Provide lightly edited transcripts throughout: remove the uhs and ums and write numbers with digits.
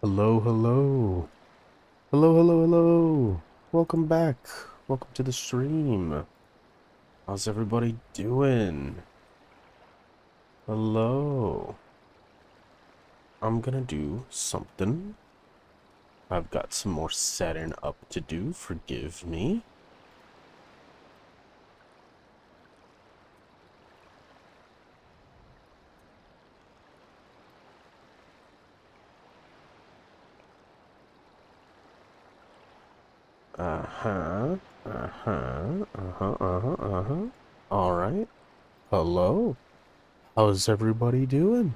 Hello, hello. Hello, hello, hello. Welcome back. Welcome to the stream. How's everybody doing? Hello. I'm gonna do something. I've got some more setting up to do, forgive me. Uh-huh. Uh-huh. Uh-huh. Uh-huh. Uh-huh. Alright. Hello. How's everybody doing?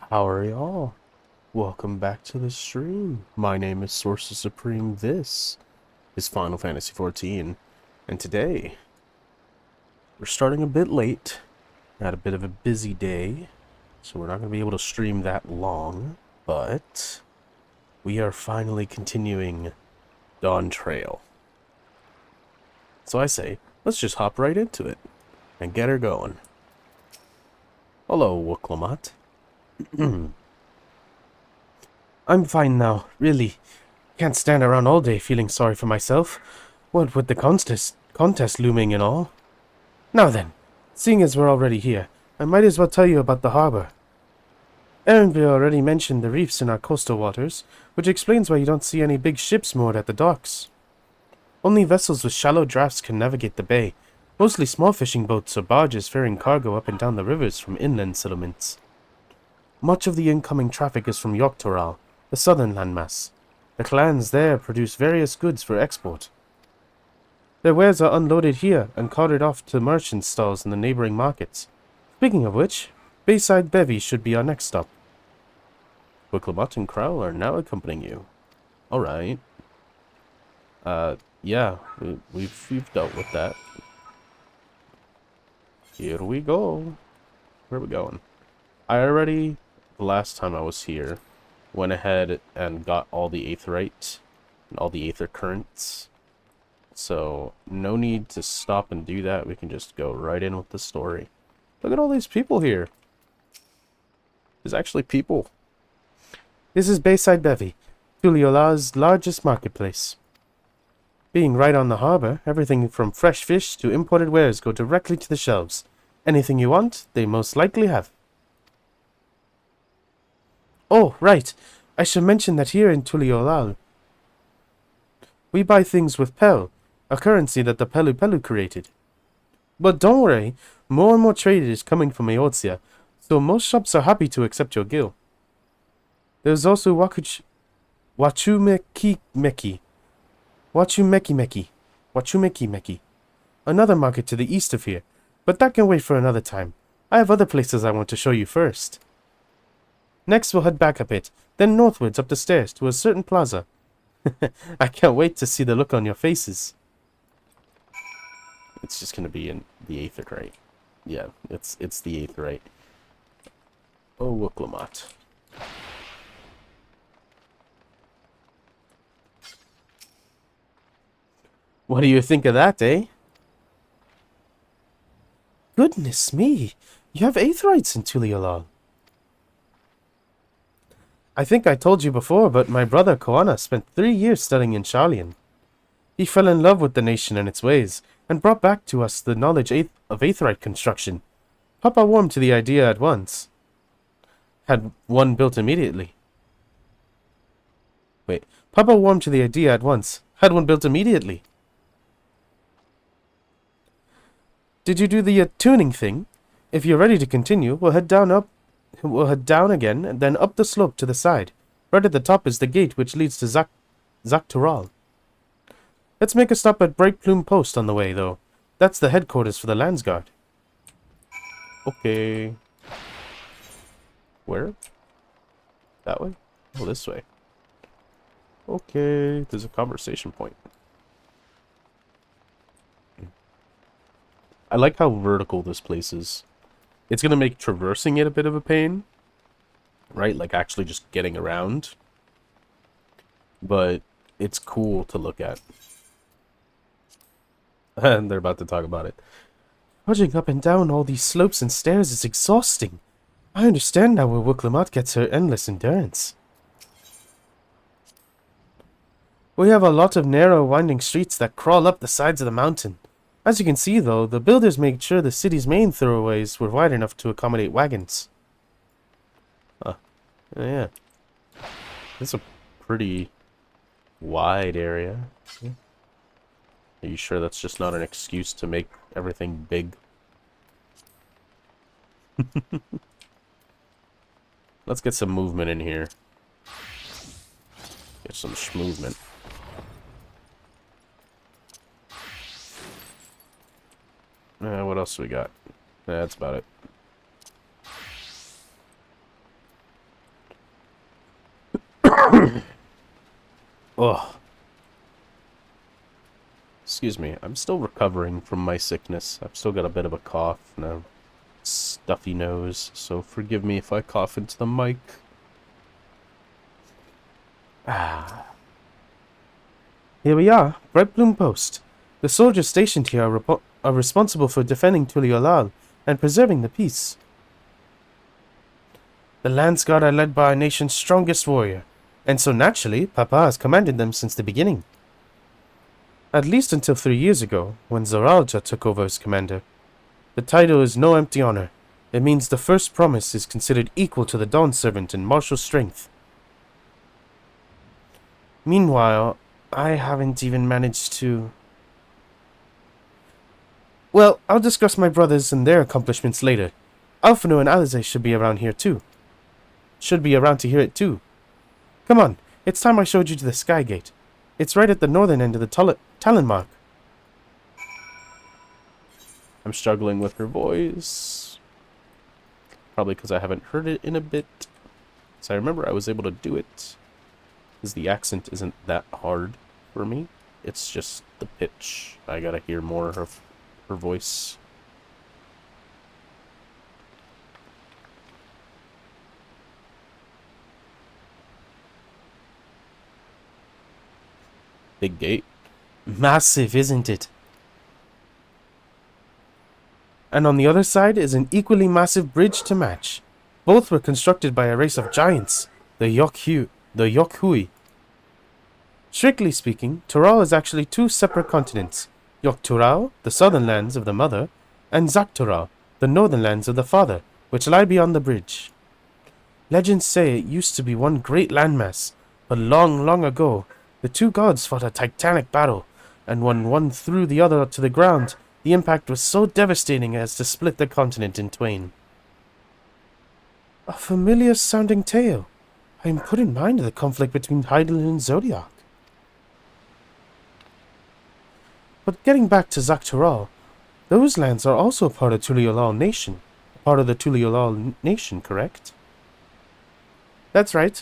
How are y'all? Welcome back to the stream. My name is Sources Supreme. This is Final Fantasy XIV. And today, we're starting a bit late. Had a bit of a busy day, so we're not going to be able to stream that long. But we are finally continuing Dawntrail. So I say, let's just hop right into it and get her going. Hello, Wooklamat. I'm fine now, really. Can't stand around all day feeling sorry for myself. What with the contest looming and all. Now then, seeing as we're already here, I might as well tell you about the harbor. Aaronville already mentioned the reefs in our coastal waters, which explains why you don't see any big ships moored at the docks. Only vessels with shallow drafts can navigate the bay, mostly small fishing boats or barges ferrying cargo up and down the rivers from inland settlements. Much of the incoming traffic is from Yogg-Toral, the southern landmass. The clans there produce various goods for export. Their wares are unloaded here and carted off to merchant stalls in the neighboring markets. Speaking of which, Bayside Bevy should be our next stop. Wicklebot and Crow are now accompanying you. Alright. Yeah, we've dealt with that. Here we go. Where are we going? I already, the last time I was here, went ahead and got all the aetherite and all the aether currents. So, no need to stop and do that. We can just go right in with the story. Look at all these people here. There's actually people. This is Bayside Bevy, Tuliola's largest marketplace. Being right on the harbor, everything from fresh fish to imported wares go directly to the shelves. Anything you want, they most likely have. Oh, right. I should mention that here in Tuliolal, we buy things with Pel, a currency that the Pelu Pelu created. But don't worry, more and more trade is coming from Eorzea, so most shops are happy to accept your gil. There's also Wachumeki Meki, another market to the east of here, but that can wait for another time. I have other places I want to show you first. Next we'll head back a bit, then northwards up the stairs to a certain plaza. I can't wait to see the look on your faces. It's just gonna be in the aetherite. Yeah, it's the aetherite. Oh, Wooklamat. What do you think of that, eh? Goodness me, you have aetherites in Tuliolal. I think I told you before, but my brother Koana spent 3 years studying in Sharlayan. He fell in love with the nation and its ways, and brought back to us the knowledge of aetherite construction. Papa warmed to the idea at once. Had one built immediately. Papa warmed to the idea at once. Had one built immediately. Did you do the tuning thing? If you're ready to continue, we'll head down again, and then up the slope to the side. Right at the top is the gate which leads to Zaktoral. Let's make a stop at Bright Plume Post on the way, though. That's the headquarters for the Landsguard. Okay. Where? That way? Oh, this way. Okay, there's a conversation point. I like how vertical this place is. It's going to make traversing it a bit of a pain. Right? Like actually just getting around. But it's cool to look at. And they're about to talk about it. Trudging up and down all these slopes and stairs is exhausting. I understand now where Wooklamat gets her endless endurance. We have a lot of narrow, winding streets that crawl up the sides of the mountain. As you can see, though, the builders made sure the city's main thoroughways were wide enough to accommodate wagons. Yeah. It's a pretty wide area. Are you sure that's just not an excuse to make everything big? Let's get some movement in here. Get some movement. What else we got? That's about it. Oh. Excuse me. I'm still recovering from my sickness. I've still got a bit of a cough and a stuffy nose, so forgive me if I cough into the mic. Here we are, Bright Bloom Post. The soldiers stationed here are responsible for defending Tuliolal and preserving the peace. The Lance Guard are led by our nation's strongest warrior, and so naturally, Papa has commanded them since the beginning. At least until 3 years ago, when Zoralja took over as commander. The title is no empty honor. It means the first promise is considered equal to the Dawn Servant in martial strength. Meanwhile, I haven't even managed to... Well, I'll discuss my brothers and their accomplishments later. Alphino and Alize should be around here too. Should be around to hear it too. Come on, it's time I showed you to the Sky Gate. It's right at the northern end of the Talon Mark. I'm struggling with her voice. Probably because I haven't heard it in a bit. So I remember I was able to do it. Because the accent isn't that hard for me. It's just the pitch. I gotta hear more of her voice. Big gate. Massive, isn't it? And on the other side is an equally massive bridge to match. Both were constructed by a race of giants, the Yokhui. Strictly speaking, Tural is actually two separate continents. Yoktural, the southern lands of the mother, and Zaktural, the northern lands of the father, which lie beyond the bridge. Legends say it used to be one great landmass, but long, long ago, the two gods fought a titanic battle, and when one threw the other to the ground, the impact was so devastating as to split the continent in twain. A familiar sounding tale. I am put in mind of the conflict between Hydaelyn and Zodiac. But getting back to Zaktural, those lands are also part of Tuliolal Nation. Part of the Tuliolal Nation, correct? That's right.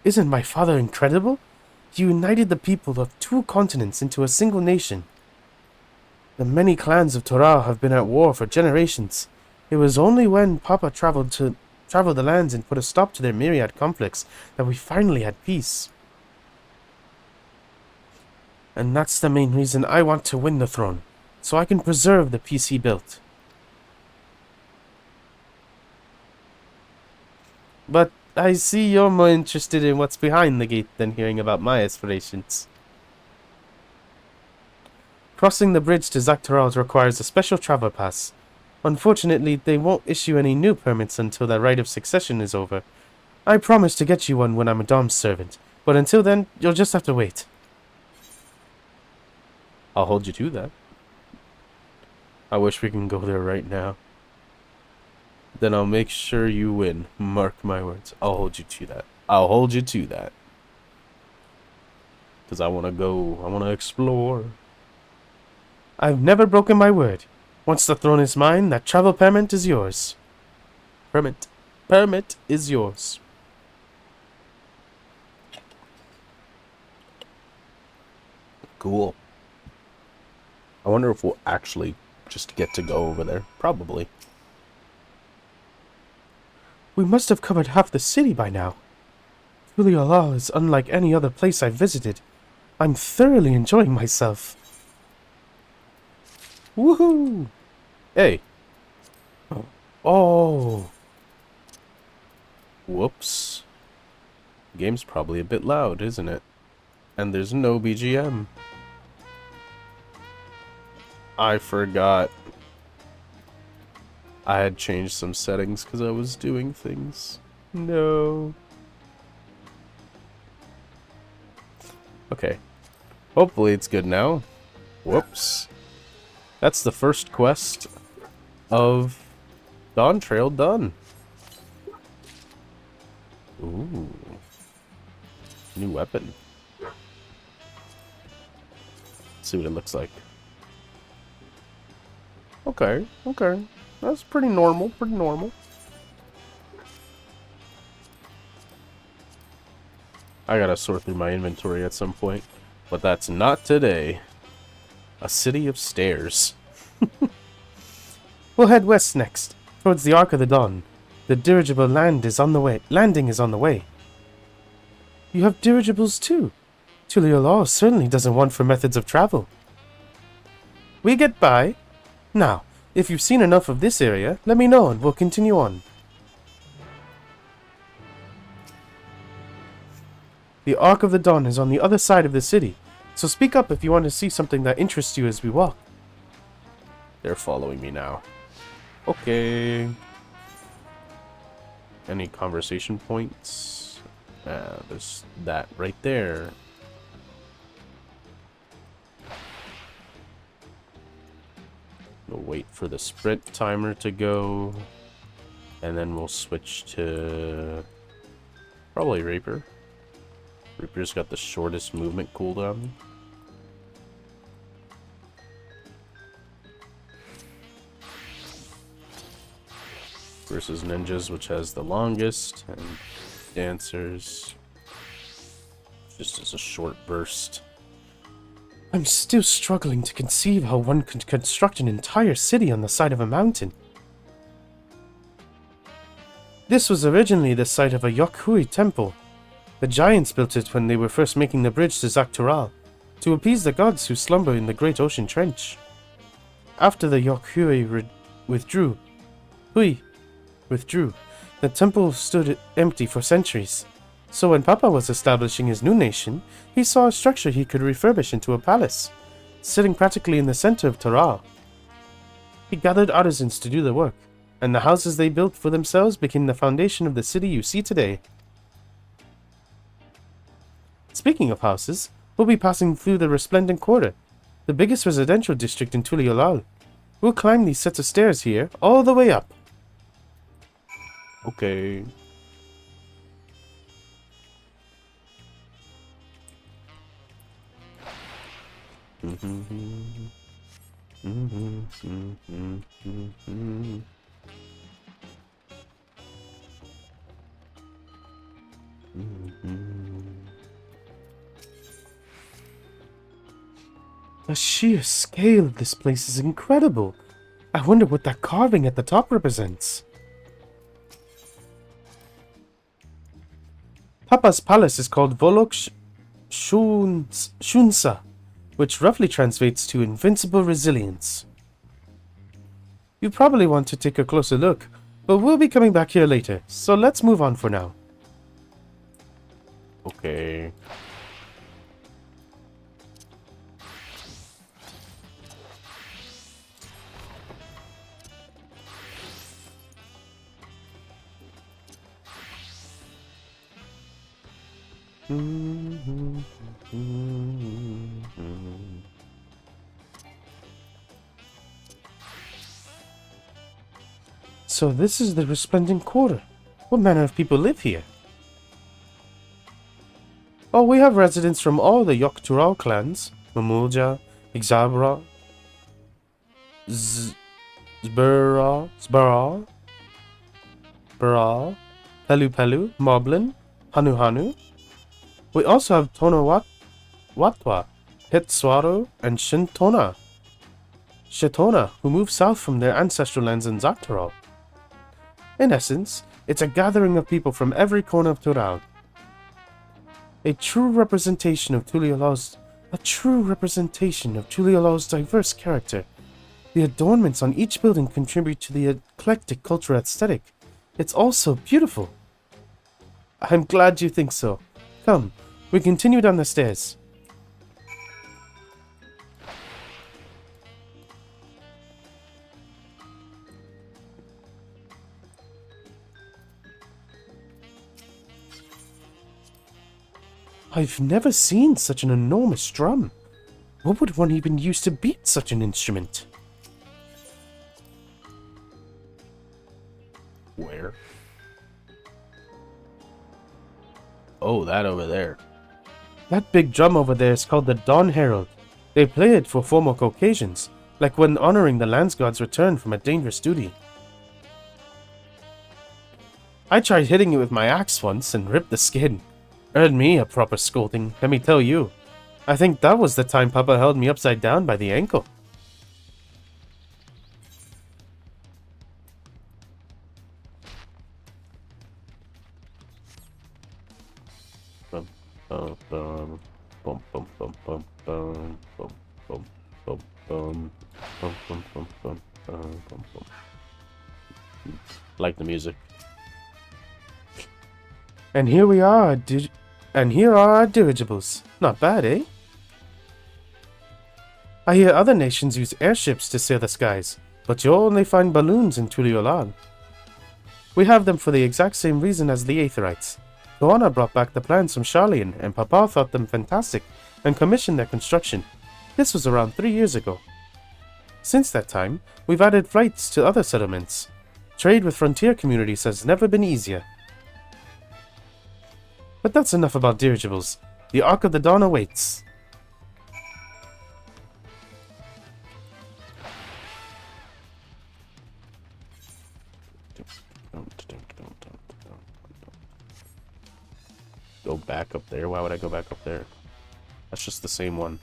Isn't my father incredible? He united the people of two continents into a single nation. The many clans of Tural have been at war for generations. It was only when Papa traveled the lands and put a stop to their myriad conflicts that we finally had peace. And that's the main reason I want to win the throne, so I can preserve the peace he built. But I see you're more interested in what's behind the gate than hearing about my aspirations. Crossing the bridge to Zaktural requires a special travel pass. Unfortunately, they won't issue any new permits until the rite of succession is over. I promise to get you one when I'm a Dom's servant, but until then, you'll just have to wait. I'll hold you to that. I wish we can go there right now. Then I'll make sure you win. Mark my words. I'll hold you to that. I'll hold you to that. Because I want to go. I want to explore. I've never broken my word. Once the throne is mine, that travel permit is yours. Permit is yours. Cool. I wonder if we'll actually just get to go over there. Probably. We must have covered half the city by now. Tuliolal is unlike any other place I've visited. I'm thoroughly enjoying myself. Woohoo! Hey. Oh. Whoops. The game's probably a bit loud, isn't it? And there's no BGM. I forgot. I had changed some settings because I was doing things. No. Okay. Hopefully it's good now. Whoops. That's the first quest of Dawntrail done. Ooh. New weapon. Let's see what it looks like. Okay, okay. That's pretty normal, pretty normal. I gotta sort through my inventory at some point, but that's not today. A city of stairs. We'll head west next, towards the Ark of the Dawn. The dirigible landing is on the way. You have dirigibles too. Tuliolaw certainly doesn't want for methods of travel. We get by. Now, if you've seen enough of this area, let me know and we'll continue on. The Ark of the Dawn is on the other side of the city, so speak up if you want to see something that interests you as we walk. They're following me now. Okay. Any conversation points? There's that right there. We'll wait for the sprint timer to go. And then we'll switch to probably Reaper. Reaper's got the shortest movement cooldown. Versus Ninjas, which has the longest, and Dancers just as a short burst. I'm still struggling to conceive how one could construct an entire city on the side of a mountain. This was originally the site of a Yokhui temple. The giants built it when they were first making the bridge to Zaktural, to appease the gods who slumber in the Great Ocean Trench. After the Yokhui withdrew, the temple stood empty for centuries. So when Papa was establishing his new nation, he saw a structure he could refurbish into a palace, sitting practically in the center of Taral. He gathered artisans to do the work, and the houses they built for themselves became the foundation of the city you see today. Speaking of houses, we'll be passing through the Resplendent Quarter, the biggest residential district in Tuliolal. We'll climb these sets of stairs here, all the way up. Okay. The sheer scale of this place is incredible. I wonder what that carving at the top represents. Papa's palace is called Volok Shunsa, which roughly translates to invincible resilience. You probably want to take a closer look, but we'll be coming back here later, so let's move on for now. Okay. So this is the Resplendent Quarter. What manner of people live here? Oh, we have residents from all the Yoktural clans. Mamulja, Ixabra, Zbara, Pelu Pelu, Moblin, Hanu Hanu. We also have Watwa, Hitswaro, and Shetona, who moved south from their ancestral lands in Zaktural. In essence, it's a gathering of people from every corner of Tural. A true representation of Tuliolaw's diverse character. The adornments on each building contribute to the eclectic cultural aesthetic. It's also beautiful. I'm glad you think so. Come, we continue down the stairs. I've never seen such an enormous drum. What would one even use to beat such an instrument? Where? Oh, that over there. That big drum over there is called the Dawn Herald. They play it for formal occasions, like when honoring the Lance God's return from a dangerous duty. I tried hitting it with my axe once and ripped the skin. Earned me a proper scolding, let me tell you. I think that was the time Papa held me upside down by the ankle. Like the music. And here we are, and here are our dirigibles. Not bad, eh? I hear other nations use airships to sail the skies, but you'll only find balloons in Tuliolal. We have them for the exact same reason as the Aetherites. Joanna brought back the plans from Charlian, and Papa thought them fantastic and commissioned their construction. This was around 3 years ago. Since that time, we've added flights to other settlements. Trade with frontier communities has never been easier. But that's enough about dirigibles. The Ark of the Dawn awaits. Go back up there? Why would I go back up there? That's just the same one.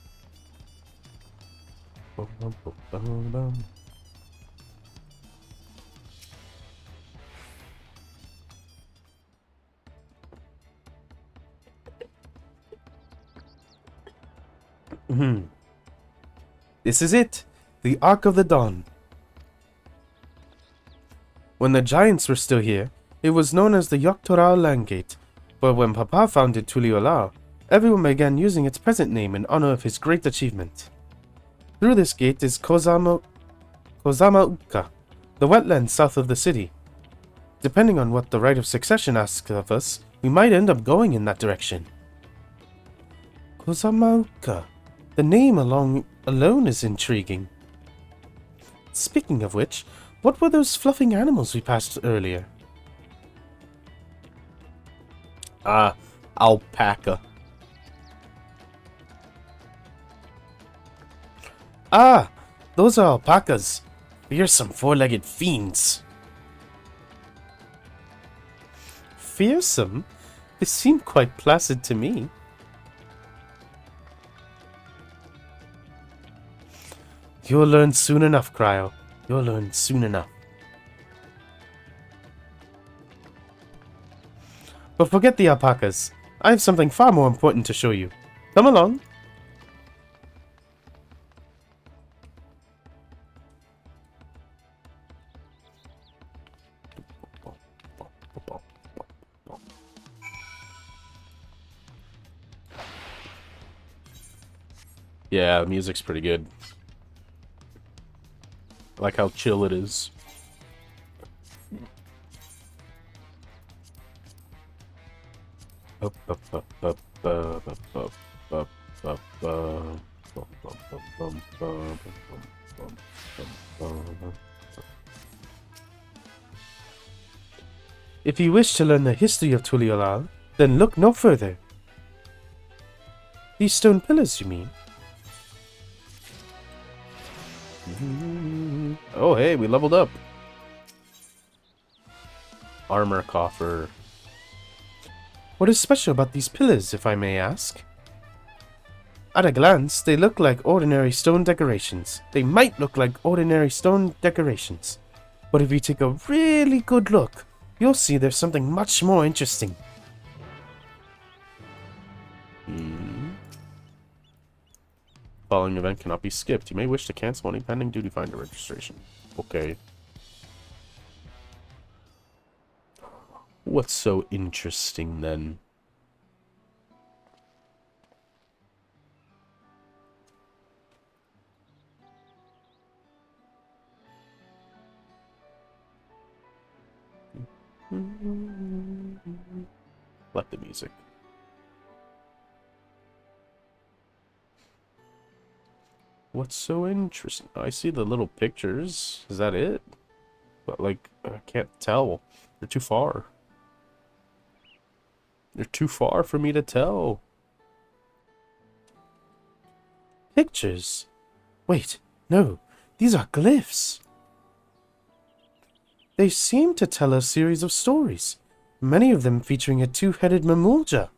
This is it, the Ark of the Dawn. When the giants were still here, it was known as the Yogg-Toroth Landgate, but when Papa founded Tuliolal, everyone began using its present name in honor of his great achievement. Through this gate is Kozama Ukka, the wetlands south of the city. Depending on what the Rite of Succession asks of us, we might end up going in that direction. Kozama Ukka. The name alone is intriguing. Speaking of which, what were those fluffing animals we passed earlier? Alpaca. Ah, those are alpacas. Fearsome four-legged fiends. Fearsome? They seem quite placid to me. You'll learn soon enough, Cryo. You'll learn soon enough. But forget the alpacas. I have something far more important to show you. Come along. Yeah, the music's pretty good. I like how chill it is. If you wish to learn the history of Tuliolal, then look no further. These stone pillars, you mean? Oh, hey, we leveled up. Armor coffer. What is special about these pillars, if I may ask? At a glance, they look like ordinary stone decorations. They might look like ordinary stone decorations. But if you take a really good look, you'll see there's something much more interesting. Following event cannot be skipped. You may wish to cancel any pending duty finder registration. Okay. What's so interesting then? Let the music. What's so interesting? I see the little pictures. Is that it? But, like, I can't tell. They're too far. They're too far for me to tell. Pictures? Wait, no. These are glyphs. They seem to tell a series of stories, many of them featuring a two-headed Mamulja.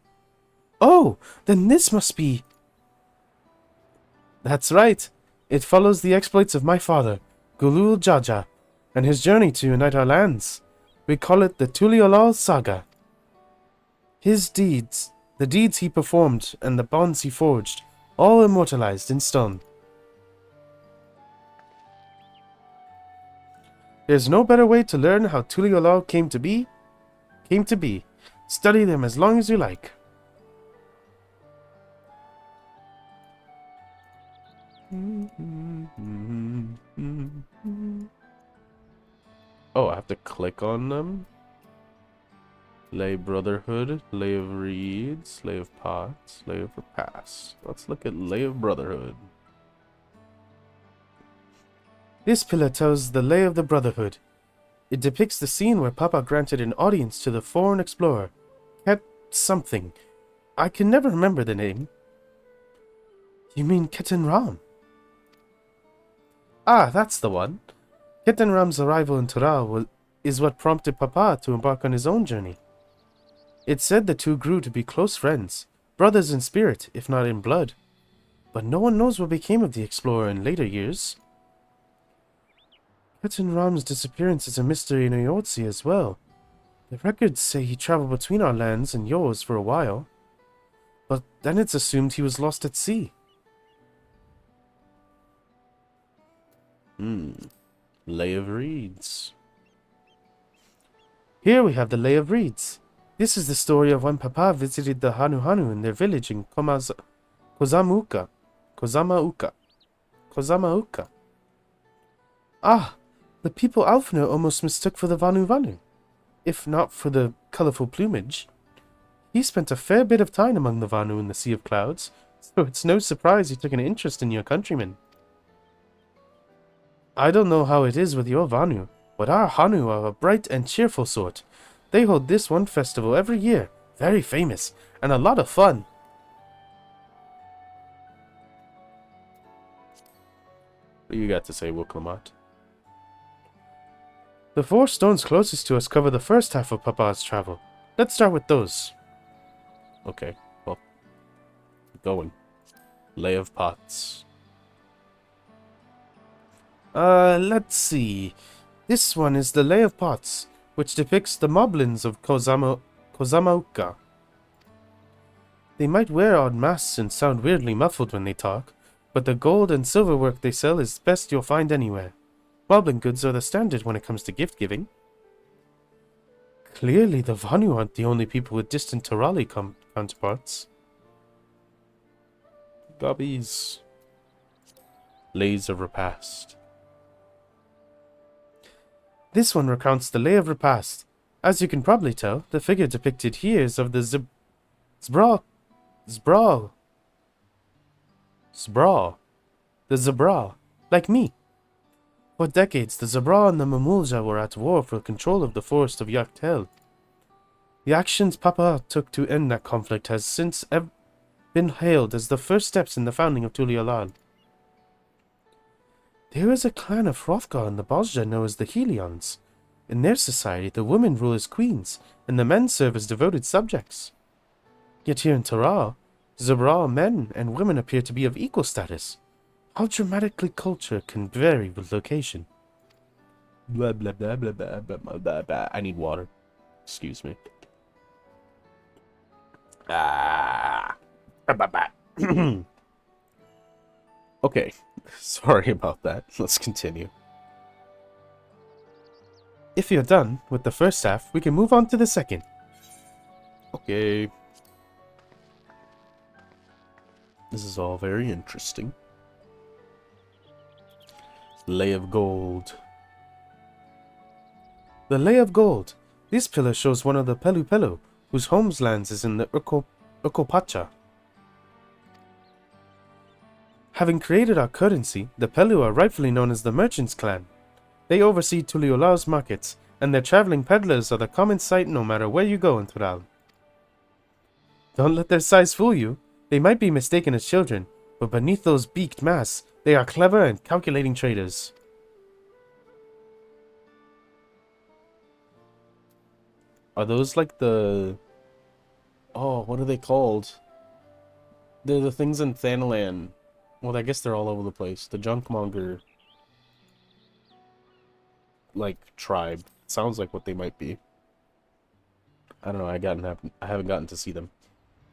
Oh, then this must be... That's right. It follows the exploits of my father, Gulul Jaja, and his journey to unite our lands. We call it the Tuliolal Saga. His deeds, the deeds he performed, and the bonds he forged, all immortalized in stone. There's no better way to learn how Tuliolal came to be. Study them as long as you like. Oh, I have to click on them? Lay Brotherhood, Lay of Reeds, Lay of Pots, Lay of Repast. Let's look at Lay of Brotherhood. This pillar tells the Lay of the Brotherhood. It depicts the scene where Papa granted an audience to the foreign explorer, Ket something. I can never remember the name. You mean Ketan Ram? Ah, that's the one. Ketan Ram's arrival in Tural is what prompted Papa to embark on his own journey. It's said the two grew to be close friends, brothers in spirit, if not in blood. But no one knows what became of the explorer in later years. Ketan Ram's disappearance is a mystery in Ayotzi as well. The records say he traveled between our lands and yours for a while. But then it's assumed he was lost at sea. Lay of Reeds. Here we have the Lay of Reeds. This is the story of when Papa visited the Hanu in their village in Kozamauka. Ah, the people Alfner almost mistook for the Vanu, if not for the colorful plumage. He spent a fair bit of time among the Vanu in the Sea of Clouds, so it's no surprise he took an interest in your countrymen. I don't know how it is with your Vanu, but our Hanu are a bright and cheerful sort. They hold this one festival every year, very famous, and a lot of fun. What do you got to say, Wuklamat? The 4 stones closest to us cover the first half of Papa's travel. Let's start with those. Okay, well, keep going. Lay of Pots. Let's see. This one is the Lay of Pots, which depicts the moblins of Kozamauka. They might wear odd masks and sound weirdly muffled when they talk, but the gold and silver work they sell is best you'll find anywhere. Moblin goods are the standard when it comes to gift giving. Clearly the Vanu aren't the only people with distant Torali counterparts. Gobbies. Lays of Repast. This one recounts the Lay of Repast. As you can probably tell, the figure depicted here is of the Zbra. The Zebra. Like me. For decades, the Zebra and the Mamulja were at war for control of the forest of Yaktel. The actions Papa took to end that conflict has since been hailed as the first steps in the founding of Tuliolal. There is a clan of Hrothgar and the Bosja known as the Helions. In their society, the women rule as queens, and the men serve as devoted subjects. Yet here in Taral, Zebra men and women appear to be of equal status. How dramatically culture can vary with location. Blah blah blah blah blah blah blah blah. I need water. Excuse me. Okay, sorry about that. Let's continue. If you're done with the first half, we can move on to the second. Okay. This is all very interesting. Lay of Gold. The Lay of Gold. This pillar shows one of the Pelu Pelu, whose homelands is in the Urkopacha. Having created our currency, the Pelu are rightfully known as the Merchants Clan. They oversee Tuliolao's markets, and their traveling peddlers are the common sight no matter where you go in Tural. Don't let their size fool you. They might be mistaken as children, but beneath those beaked masks, they are clever and calculating traders. Are those like the... Oh, what are they called? They're the things in Thanalan. Well, I guess they're all over the place. The Junkmonger... like, tribe. Sounds like what they might be. I don't know, I haven't gotten to see them.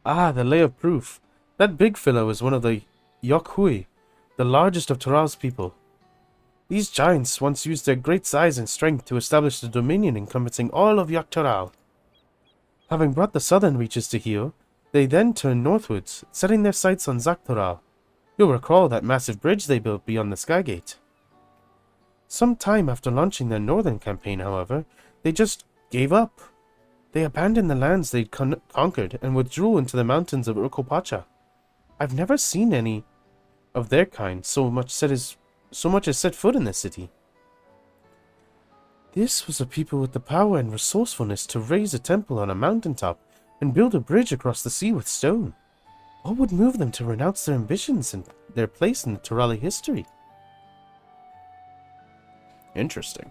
Ah, the Lay of Proof. That big fellow is one of the Yokhui, the largest of Tural's people. These giants once used their great size and strength to establish the dominion encompassing all of Yaktural. Having brought the southern reaches to heel, they then turned northwards, setting their sights on Zaktural. You'll recall that massive bridge they built beyond the Skygate. Some time after launching their northern campaign, however, they just gave up. They abandoned the lands they'd conquered and withdrew into the mountains of Urkopacha. I've never seen any of their kind so much as set foot in this city. This was a people with the power and resourcefulness to raise a temple on a mountaintop and build a bridge across the sea with stone. What would move them to renounce their ambitions and their place in the Turali history? Interesting.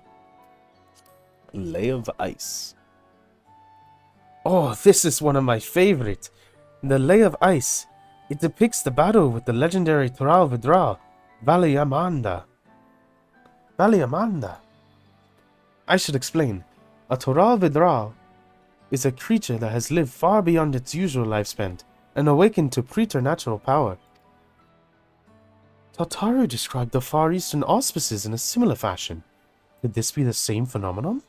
Lay of Ice. Oh, this is one of my favorite. The Lay of Ice. It depicts the battle with the legendary Tural Vidra, Valiamanda. Valiamanda. I should explain. A Tural Vidra is a creature that has lived far beyond its usual lifespan and awakened to preternatural power. Tataru described the Far Eastern auspices in a similar fashion. Could this be the same phenomenon?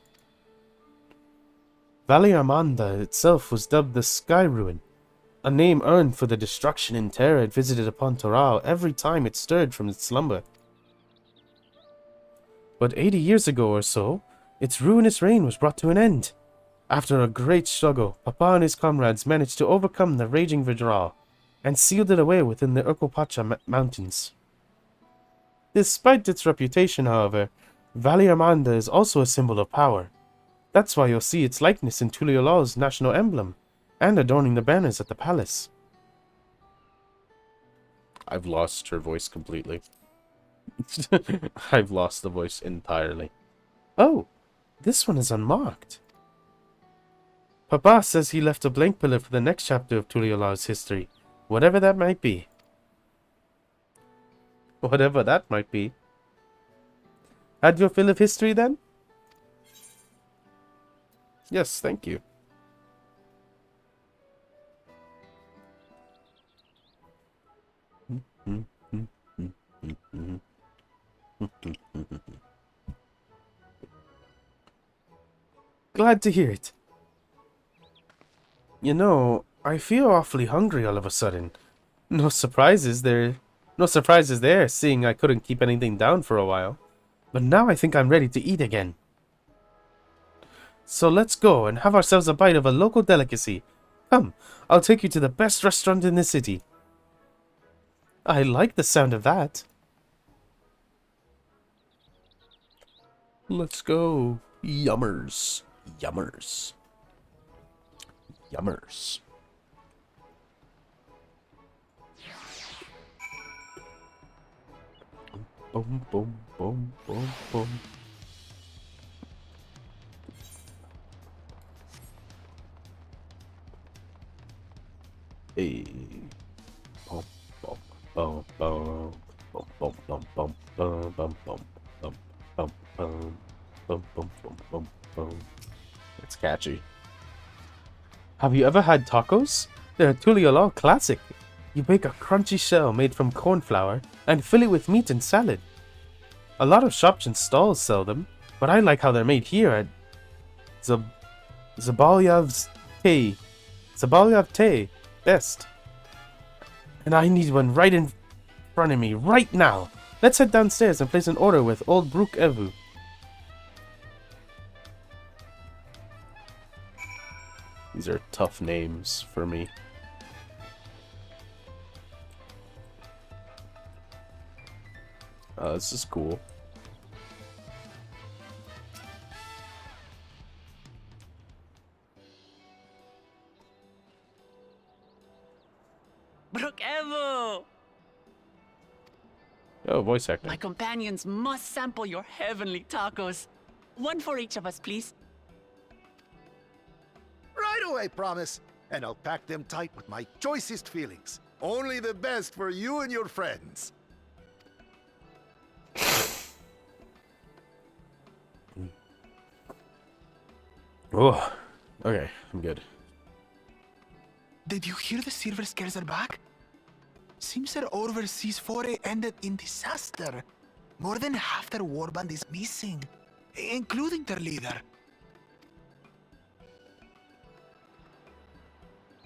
Valiamanda itself was dubbed the Sky Ruin, a name earned for the destruction and terror it visited upon Tural every time it stirred from its slumber. But 80 years ago or so, its ruinous reign was brought to an end. After a great struggle, Papa and his comrades managed to overcome the raging Vidra and sealed it away within the Urkopacha mountains. Despite its reputation, however, Valiamanda is also a symbol of power. That's why you'll see its likeness in Tuliolao's national emblem, and adorning the banners at the palace. I've lost her voice completely. I've lost the voice entirely. Oh, this one is unmarked. Papa says he left a blank pillar for the next chapter of Tuliolao's history, whatever that might be. Whatever that might be. Had your fill of history then? Yes, thank you. Glad to hear it. You know, I feel awfully hungry all of a sudden. No surprises there, seeing I couldn't keep anything down for a while. But now I think I'm ready to eat again. So let's go and have ourselves a bite of a local delicacy. Come, I'll take you to the best restaurant in the city. I like the sound of that. Let's go. Yummers. Yummers. Yummers. Boom, boom, boom, boom, boom. Hey. Boom, boom, boom, boom, boom, boom, boom, boom, boom, boom, boom, boom, boom, boom, boom, boom, boom, boom, boom. It's catchy. Have you ever had tacos? They're a Tuliolao classic. You bake a crunchy shell made from corn flour and fill it with meat and salad. A lot of shops and stalls sell them, but I like how they're made here at Zabalyav Te best. And I need one right in front of me right now. Let's head downstairs and place an order with Old Brook Evu. These are tough names for me. This is cool. Brook Evo! Oh, voice acting. My companions must sample your heavenly tacos. One for each of us, please. Right away, promise. And I'll pack them tight with my choicest feelings. Only the best for you and your friends. Oh, okay, I'm good. Did you hear the silver scares are back? Seems their overseas foray ended in disaster. More than half their warband is missing, including their leader.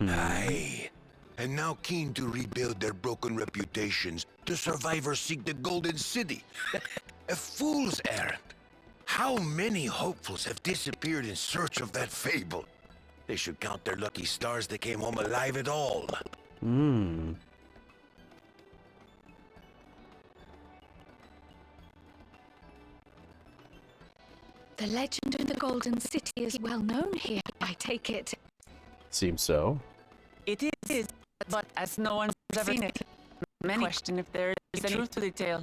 Aye. And now keen to rebuild their broken reputations, the survivors seek the Golden City. A fool's errand. How many hopefuls have disappeared in search of that fable? They should count their lucky stars they came home alive at all. Hmm. The legend of the Golden City is well known here, I take it. Seems so. It is, but as no one's ever seen it, many question if there is any truth to the tale,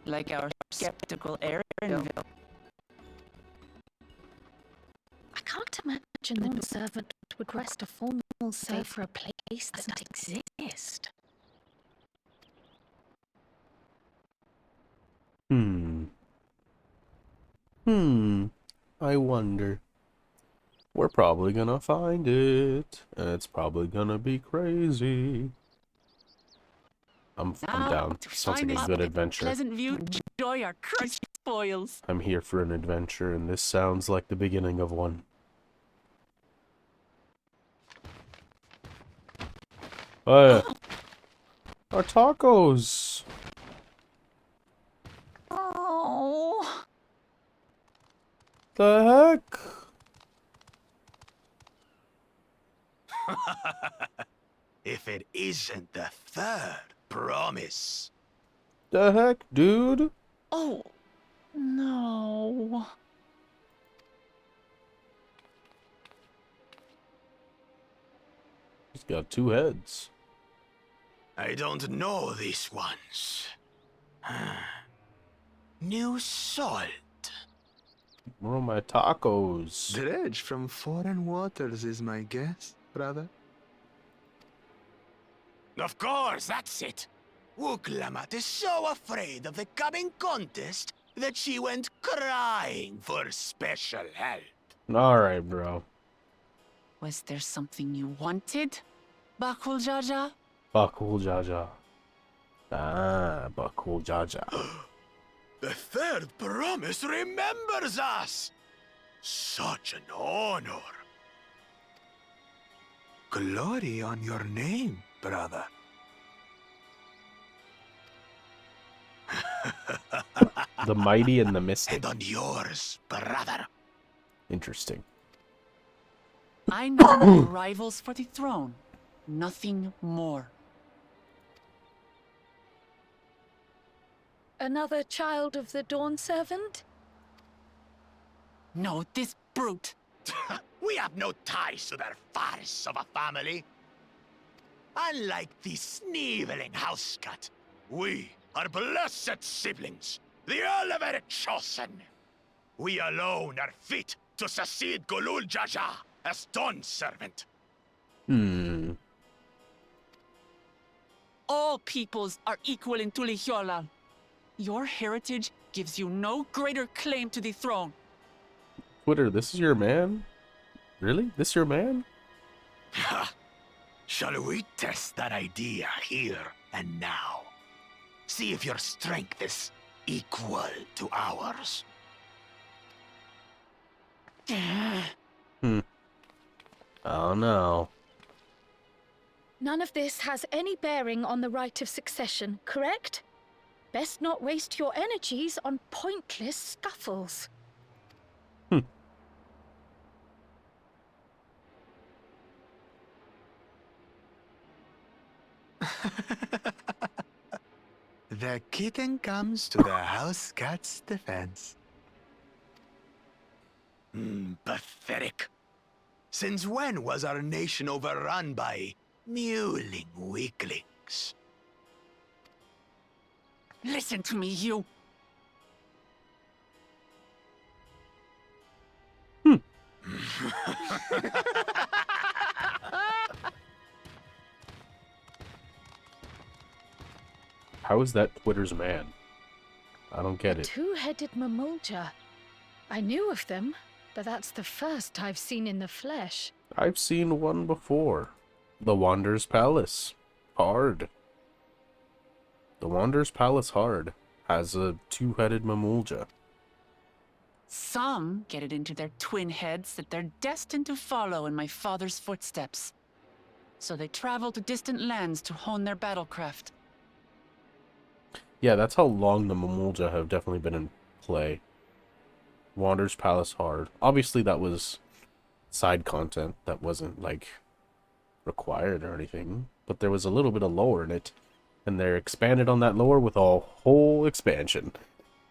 like our skeptical Aaronville. I can't imagine the Dawn servant would request a formal say for a place that doesn't exist. I wonder. We're probably gonna find it, and it's probably gonna be crazy. I'm down. Sounds like a good adventure. Pleasant View, enjoy our crushed spoils. I'm here for an adventure, and this sounds like the beginning of one. Our tacos! Oh. The heck? If it isn't the third promise. The heck, dude? Oh, no. He's got two heads. I don't know these ones. New salt. Where are my tacos? Dredge from foreign waters is my guess, brother. Of course, that's it. Wuklamat is so afraid of the coming contest that she went crying for special help. Alright, bro. Was there something you wanted, Bakul Jaja? Bakul Jaja. Ah, Bakul Jaja. The third promise remembers us. Such an honor. Glory on your name, brother. The mighty and the mystic. And on yours, brother. Interesting. I know my rivals for the throne. Nothing more. Another child of the Dawn servant? No, this brute. We have no ties to their farce of a family. Unlike the sneeveling housecut, we are blessed siblings, the elevated chosen. We alone are fit to succeed Golul Jaja as Dawn servant. All peoples are equal in Tulihiola. Your heritage gives you no greater claim to the throne. Twitter, this is your man? Really? This your man? Ha! Shall we test that idea here and now? See if your strength is equal to ours. Oh no. None of this has any bearing on the right of succession, correct? Best not waste your energies on pointless scuffles. The kitten comes to the house cat's defense. Pathetic. Since when was our nation overrun by mewling weaklings? Listen to me, you. How is that Twitter's man? I don't get it. Two-headed Mamulja. I knew of them, but that's the first I've seen in the flesh. I've seen one before. The Wanderer's Palace. Hard. The Wanderer's Palace Hard has a two-headed Mamulja. Some get it into their twin heads that they're destined to follow in my father's footsteps. So they travel to distant lands to hone their battlecraft. Yeah, that's how long the Mamulja have definitely been in play. Wanderer's Palace Hard. Obviously that was side content that wasn't, like, required or anything. But there was a little bit of lore in it. And they expanded on that lore with a whole expansion.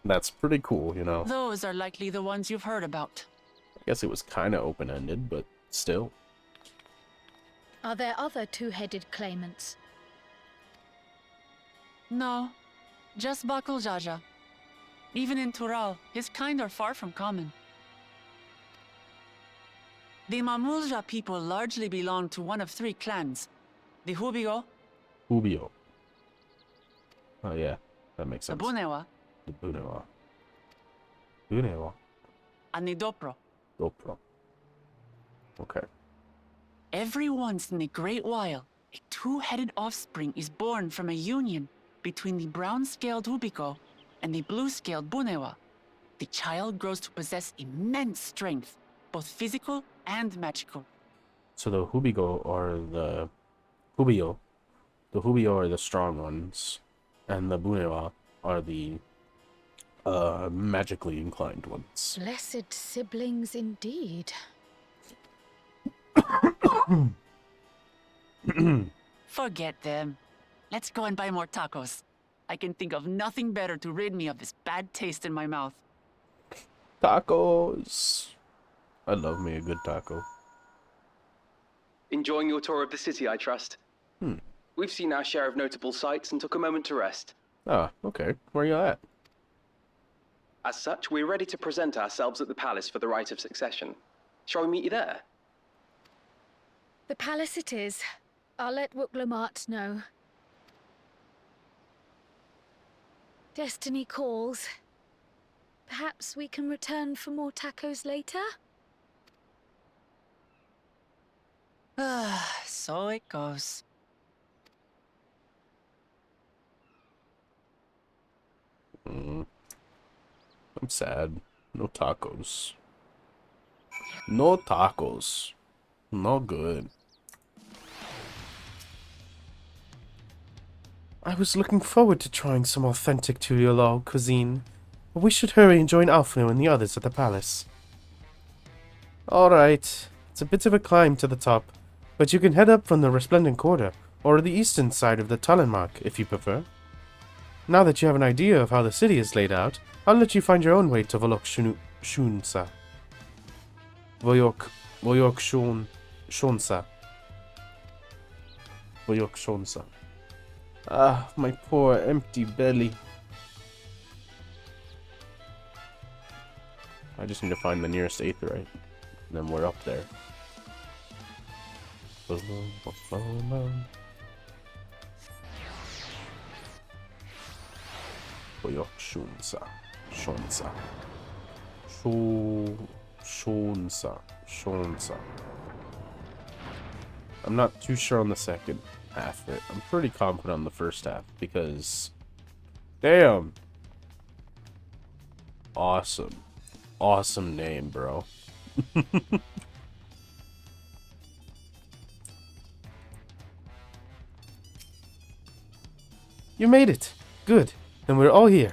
That's pretty cool, you know. Those are likely the ones you've heard about. I guess it was kind of open-ended, but still. Are there other two-headed claimants? No, just Bakul Jaja. Even in Tural, his kind are far from common. The Mamulja people largely belong to one of three clans. The Hubigo, Ubio. Oh yeah, that makes the sense. Bunewa, The Bunewa. Bunewa. and the Dopro. Dopro. Okay. Every once in a great while, a two-headed offspring is born from a union between the brown-scaled Hubigo and the blue-scaled Bunewa. The child grows to possess immense strength, both physical and magical. So the Hubigo are the Hubio. The Hubio are the strong ones, and the Bunewa are the magically inclined ones. Blessed siblings indeed. Forget them. Let's go and buy more tacos. I can think of nothing better to rid me of this bad taste in my mouth. Tacos. I love me a good taco. Enjoying your tour of the city, I trust. We've seen our share of notable sights and took a moment to rest. Ah, okay. Where you at? As such, we're ready to present ourselves at the palace for the rite of succession. Shall we meet you there? The palace it is. I'll let Wuklamart know. Destiny calls. Perhaps we can return for more tacos later? So it goes. I'm sad. No tacos. No tacos. No good. I was looking forward to trying some authentic Turiolol cuisine, but we should hurry and join Alfno and the others at the palace. Alright, it's a bit of a climb to the top, but you can head up from the Resplendent Quarter, or the eastern side of the Talonmark, if you prefer. Now that you have an idea of how the city is laid out, I'll let you find your own way to Volok Shunsa. Volok Shonsa. Volok Shonsa. Ah, my poor empty belly. I just need to find the nearest aetheryte, and then we're up there. Volok Shunsa. Shonsa. Shonsa. I'm not too sure on the second half of it. I'm pretty confident on the first half because, damn, awesome name, bro. You made it. Good. Then we're all here.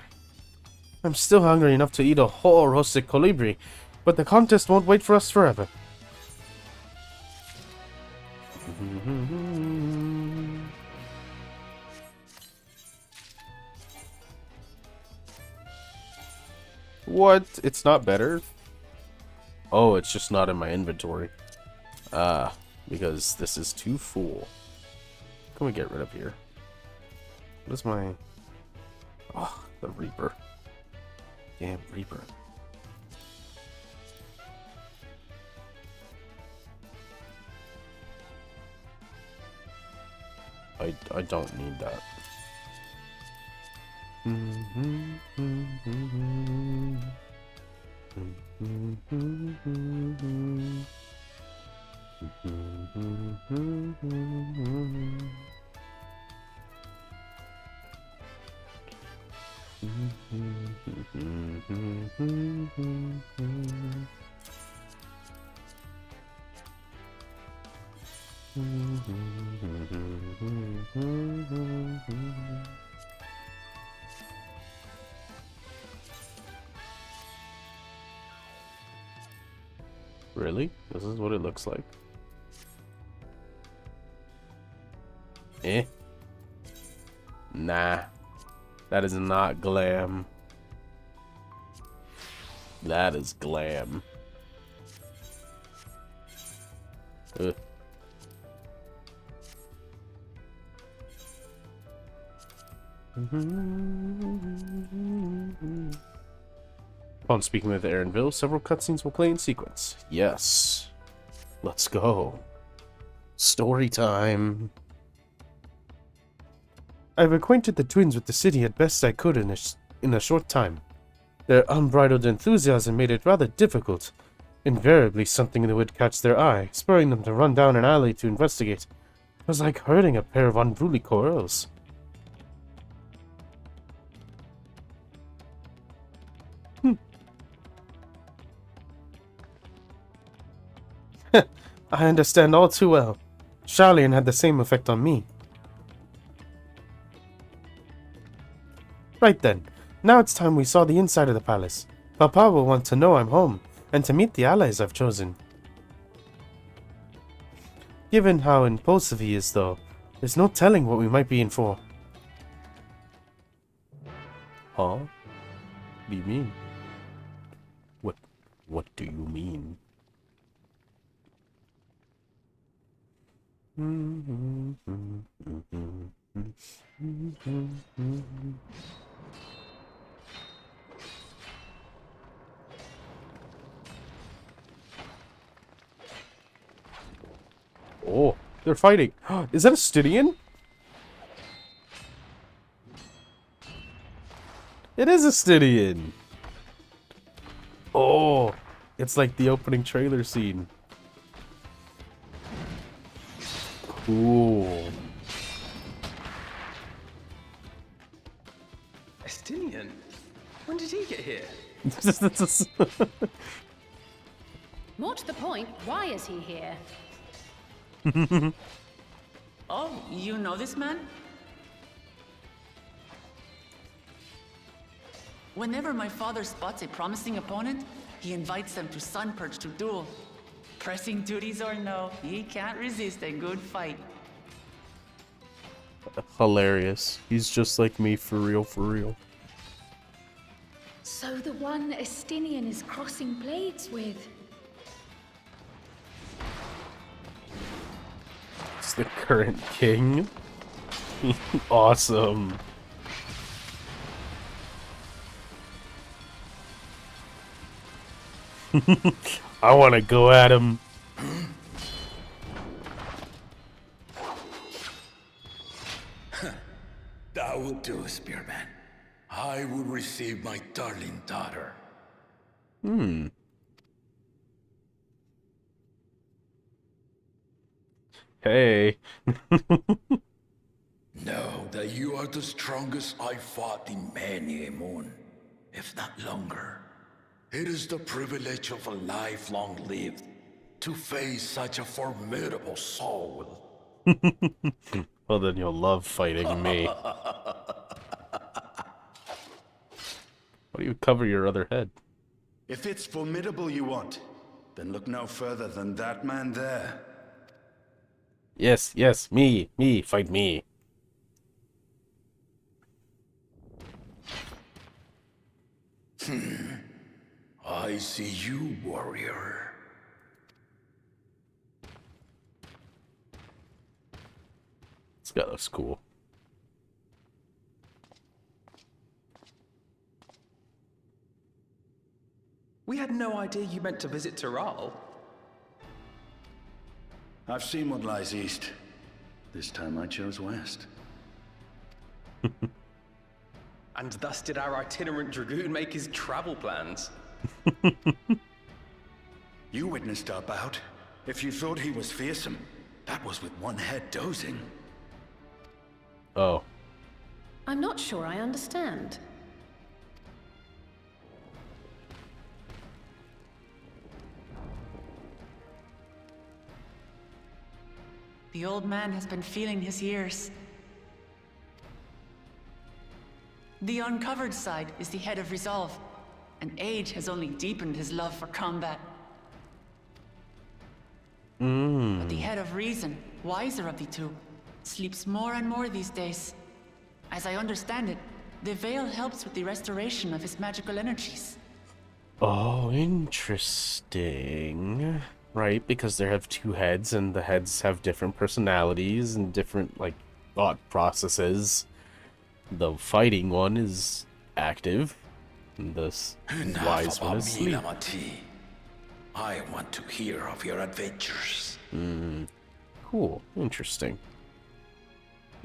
I'm still hungry enough to eat a whole roasted colibri, but the contest won't wait for us forever. What? It's not better? Oh, it's just not in my inventory. Because this is too full. Can we get rid of here? What is my... Oh, the Reaper. Damn Reaper. I don't need that. Really? This is what it looks like? Eh? Nah. That is not glam. That is glam. Ugh. Upon speaking with Aaronville, several cutscenes will play in sequence. Yes. Let's go. Story time. I've acquainted the twins with the city as best I could in a short time. Their unbridled enthusiasm made it rather difficult. Invariably, something would catch their eye, spurring them to run down an alley to investigate. It was like herding a pair of unruly corals. I understand all too well. Charlian had the same effect on me. Right then, now it's time we saw the inside of the palace. Papa will want to know I'm home, and to meet the allies I've chosen. Given how impulsive he is, though, there's no telling what we might be in for. Huh? What do you mean? What do you mean? Oh, they're fighting. Is that a Stydian? It is a Stydian. Oh, it's like the opening trailer scene. Cool. Estinian? When did he get here? More to the point, why is he here? Oh, you know this man? Whenever my father spots a promising opponent, he invites them to Sunperch to duel. Pressing duties or no, he can't resist a good fight. Hilarious. He's just like me, for real, for real. So the one Estinian is crossing blades with. It's the current king. Awesome. I want to go at him. That will do, Spearman. I will receive my darling daughter. Hey. Know that you are the strongest I fought in many a moon, if not longer. It is the privilege of a life long lived to face such a formidable soul. Well, then you'll love fighting me. Why do you cover your other head? If it's formidable you want, then look no further than that man there. Yes, me, fight me. I see you, warrior. This guy looks cool. We had no idea you meant to visit Tyrrell. I've seen what lies east. This time I chose west. And thus did our itinerant dragoon make his travel plans. You witnessed our bout. If you thought he was fearsome, that was with one head dozing. Oh. I'm not sure I understand. The old man has been feeling his years. The uncovered side is the head of resolve, and age has only deepened his love for combat. But the head of reason, wiser of the two, sleeps more and more these days. As I understand it, the veil helps with the restoration of his magical energies. Oh, interesting. Right, because they have two heads, and the heads have different personalities and different, like, thought processes. The fighting one is active, and the wise one is sleep. I want to hear of your adventures. Cool, interesting.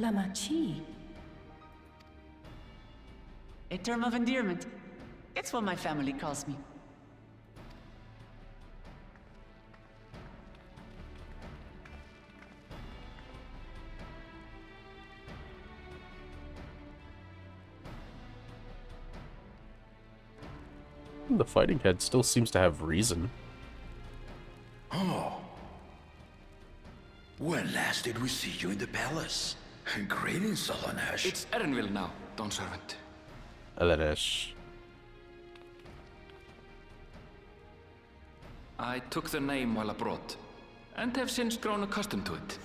Lamachi. A term of endearment. It's what my family calls me. The fighting head still seems to have reason. Oh. When last did we see you in the palace? Greetings, Alanesh. It's Erenville now, Dawn Servant. Alanesh. I took the name while abroad, and have since grown accustomed to it.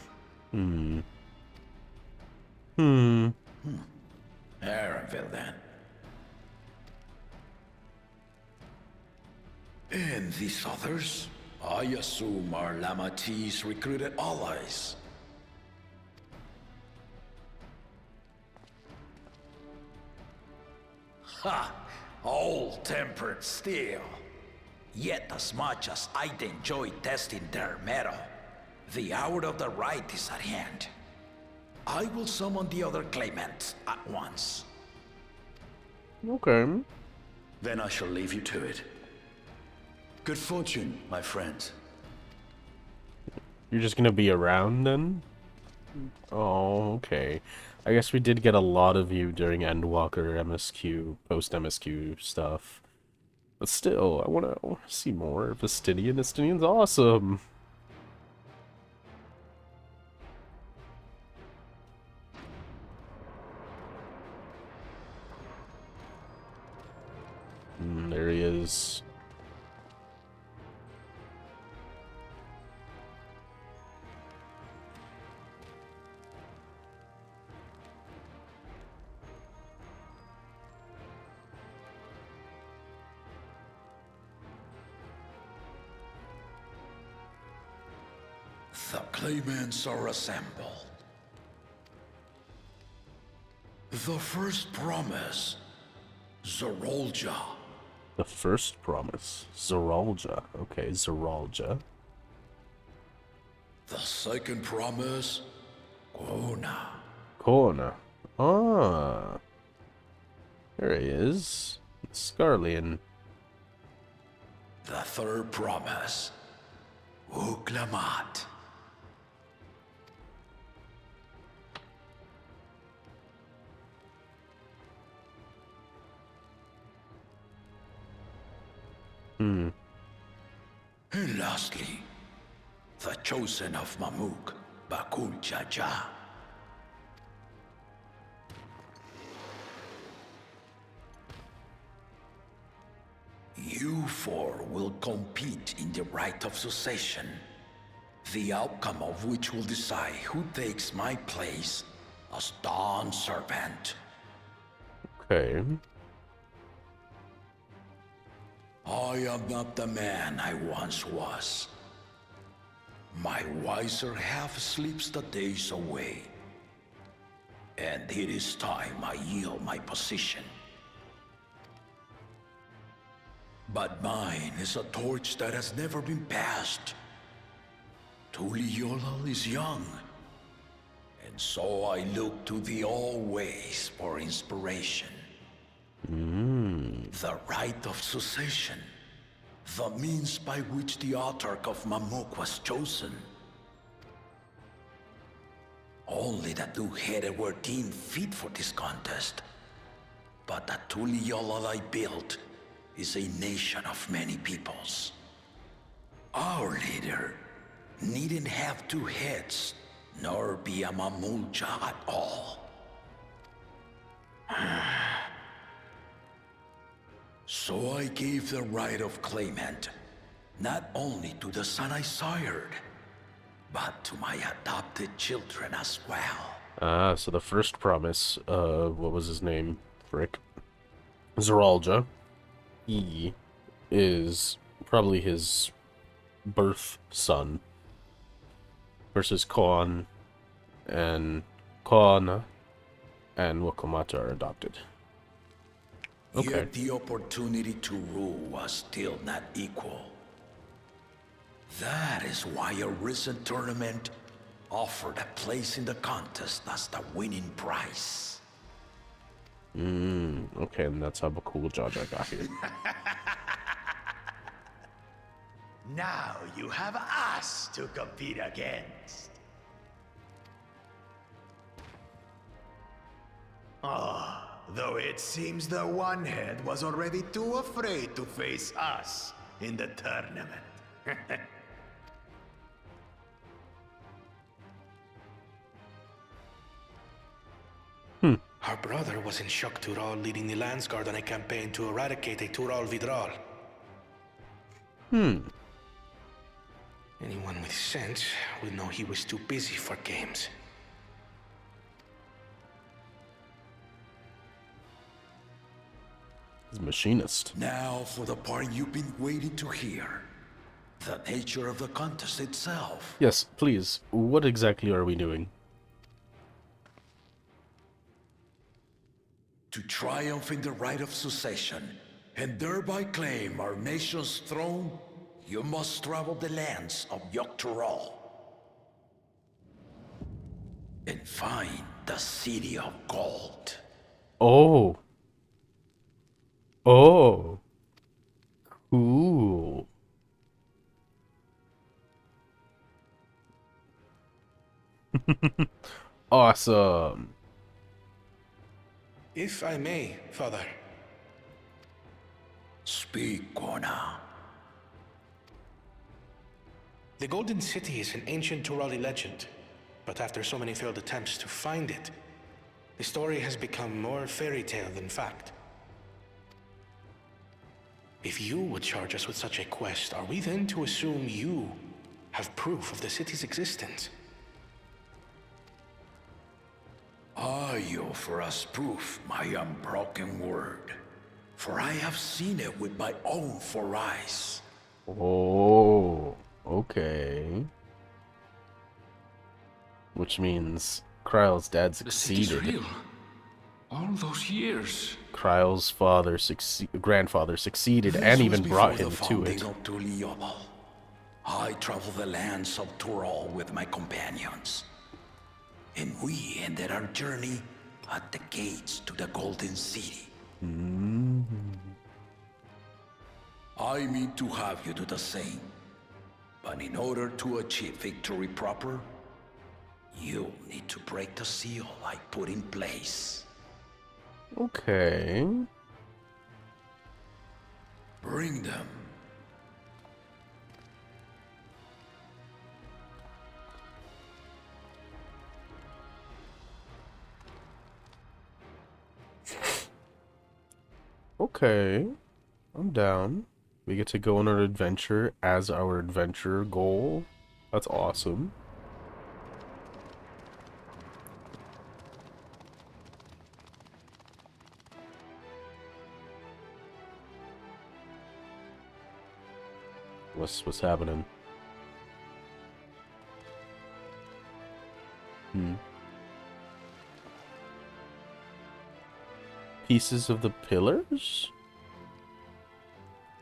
Erenville, then. And these others? I assume are Lamati's recruited allies. Ha! Old-tempered steel. Yet as much as I'd enjoy testing their metal, the hour of the right is at hand. I will summon the other claimants at once. Okay. Then I shall leave you to it. Good fortune, my friends. You're just gonna be around then? Oh, okay. I guess we did get a lot of you during Endwalker MSQ, post-MSQ stuff. But still, I wanna see more. Vestinian. Vestinian's awesome! There he is. The claimants are assembled. The first promise, Zorolja. The first promise. Zorolja. Okay, Zorolja. The second promise, Kona. Kona. Ah. There he is. Scarlian. The third promise, Uklamat. And lastly, the chosen of Mamuk, Bakul Jaja. You four will compete in the right of succession, the outcome of which will decide who takes my place as Dawn Servant. Okay. I am not the man I once was. My wiser half sleeps the days away. And it is time I yield my position. But mine is a torch that has never been passed. Tuliyollal is young. And so I look to thee always for inspiration. The rite of succession. The means by which the autarch of Mamuk was chosen. Only the two-headed were deemed fit for this contest. But the Tuliyollal I built is a nation of many peoples. Our leader needn't have two heads, nor be a Mamulja at all. So I gave the right of claimant, not only to the son I sired, but to my adopted children as well. Ah, so the first promise, what was his name? Frick. Zeralja. He is probably his birth son. Versus Koana and Wakamata are adopted. Okay. Yet the opportunity to rule was still not equal. That is why a recent tournament offered a place in the contest as the winning prize. Okay, and that's how cool Jaja got here. Now you have us to compete against. Though it seems the one head was already too afraid to face us in the tournament. Our brother was in Shock Tural leading the Landsguard on a campaign to eradicate a Tural Vidral. Anyone with sense would know he was too busy for games. He's a machinist. Now for the part you've been waiting to hear. The nature of the contest itself. Yes, please. What exactly are we doing? To triumph in the right of succession, and thereby claim our nation's throne, you must travel the lands of Yogg-Tural and find the City of Gold. Oh. Oh. Cool. Awesome. If I may, Father. Speak, Kona. The Golden City is an ancient Turali legend, but after so many failed attempts to find it, the story has become more fairy tale than fact. If you would charge us with such a quest, are we then to assume you have proof of the city's existence? I offer us proof, my unbroken word, for I have seen it with my own 4 eyes. Oh, okay. Which means Kryle's dad succeeded. The city's real. All those years. Kryle's grandfather succeeded and even brought him to it. I traveled the lands of Tural with my companions. And we ended our journey at the gates to the Golden City. I mean to have you do the same. But in order to achieve victory proper, you'll need to break the seal I put in place. Okay. Bring them. Okay. I'm down. We get to go on an adventure as our adventure goal. That's awesome. What's happening? Pieces of the pillars?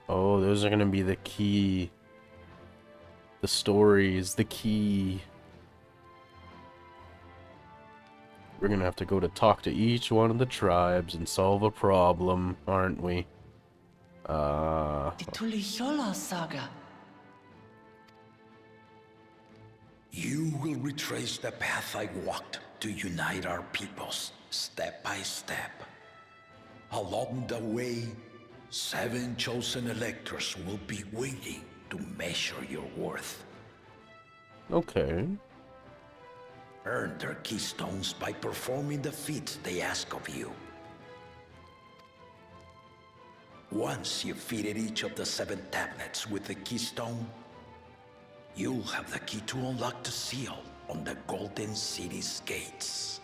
Oh, those are gonna be the key. The stories, the key. We're gonna have to go to talk to each one of the tribes and solve a problem, aren't we? The Tuliyola saga. You will retrace the path I walked to unite our peoples, step by step. Along the way, 7 chosen electors will be waiting to measure your worth. Okay. Earn their keystones by performing the feats they ask of you. Once you've fitted each of the 7 tablets with the keystone, you'll have the key to unlock the seal on the Golden City's gates.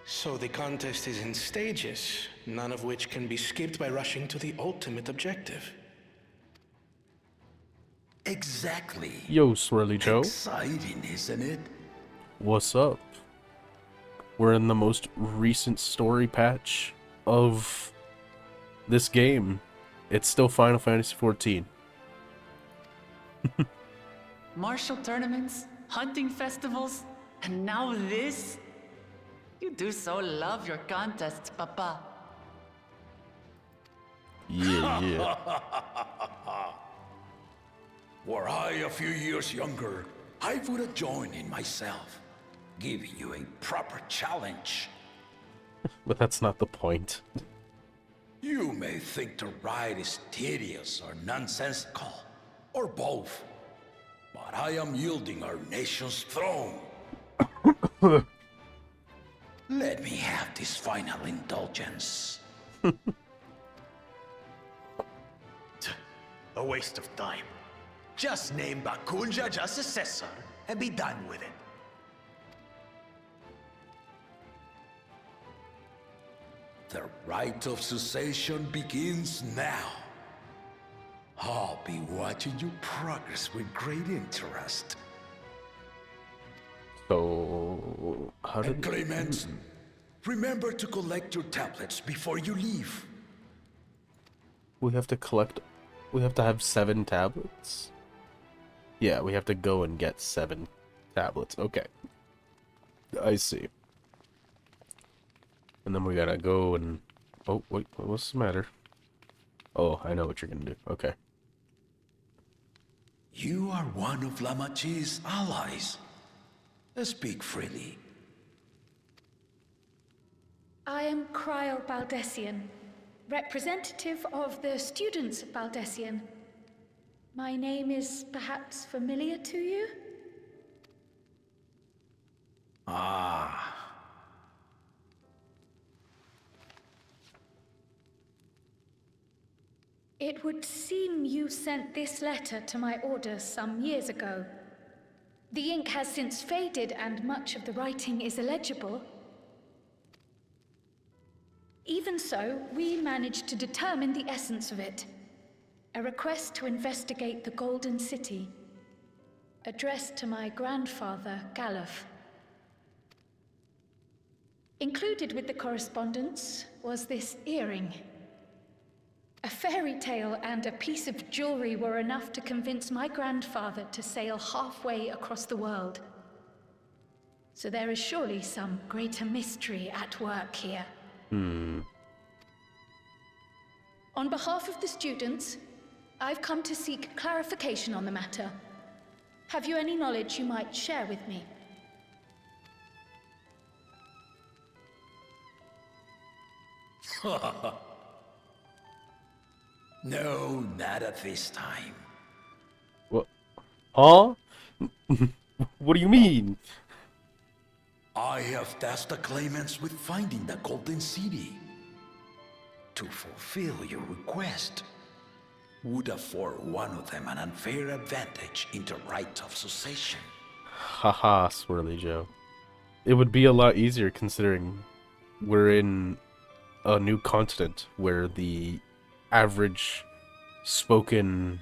So the contest is in stages, none of which can be skipped by rushing to the ultimate objective. Exactly. Yo, Swirly Joe. Exciting, isn't it? What's up? We're in the most recent story patch of this game. It's still Final Fantasy XIV. Martial tournaments, hunting festivals, and now this? You do so love your contests, Papa. Yeah. Were I a few years younger, I would have joined in myself, giving you a proper challenge. But that's not the point. You may think the ride is tedious or nonsensical, or both, but I am yielding our nation's throne. Let me have this final indulgence. A waste of time. Just name Bakunja as successor and be done with it. The rite of succession begins now. I'll be watching your progress with great interest. So, how did... And Clemens, remember to collect your tablets before you leave. We have to collect... We have to have 7 tablets? Yeah, we have to go and get 7 tablets. Okay. I see. And then we gotta go and... Oh, wait, what's the matter? Oh, I know what you're gonna do. Okay. You are one of Lamachi's allies. Speak freely. I am Kryl Baldessian, representative of the students of Baldessian. My name is perhaps familiar to you? Ah. It would seem you sent this letter to my orders some years ago. The ink has since faded and much of the writing is illegible. Even so, we managed to determine the essence of it. A request to investigate the Golden City, addressed to my grandfather, Galuf. Included with the correspondence was this earring. A fairy tale and a piece of jewelry were enough to convince my grandfather to sail halfway across the world. So there is surely some greater mystery at work here. On behalf of the students, I've come to seek clarification on the matter. Have you any knowledge you might share with me? No, not at this time. What? Huh? What do you mean? I have tasked the claimants with finding the Golden City. To fulfill your request would afford one of them an unfair advantage in the right of succession. Haha, Swirly Joe. It would be a lot easier considering we're in a new continent where the average spoken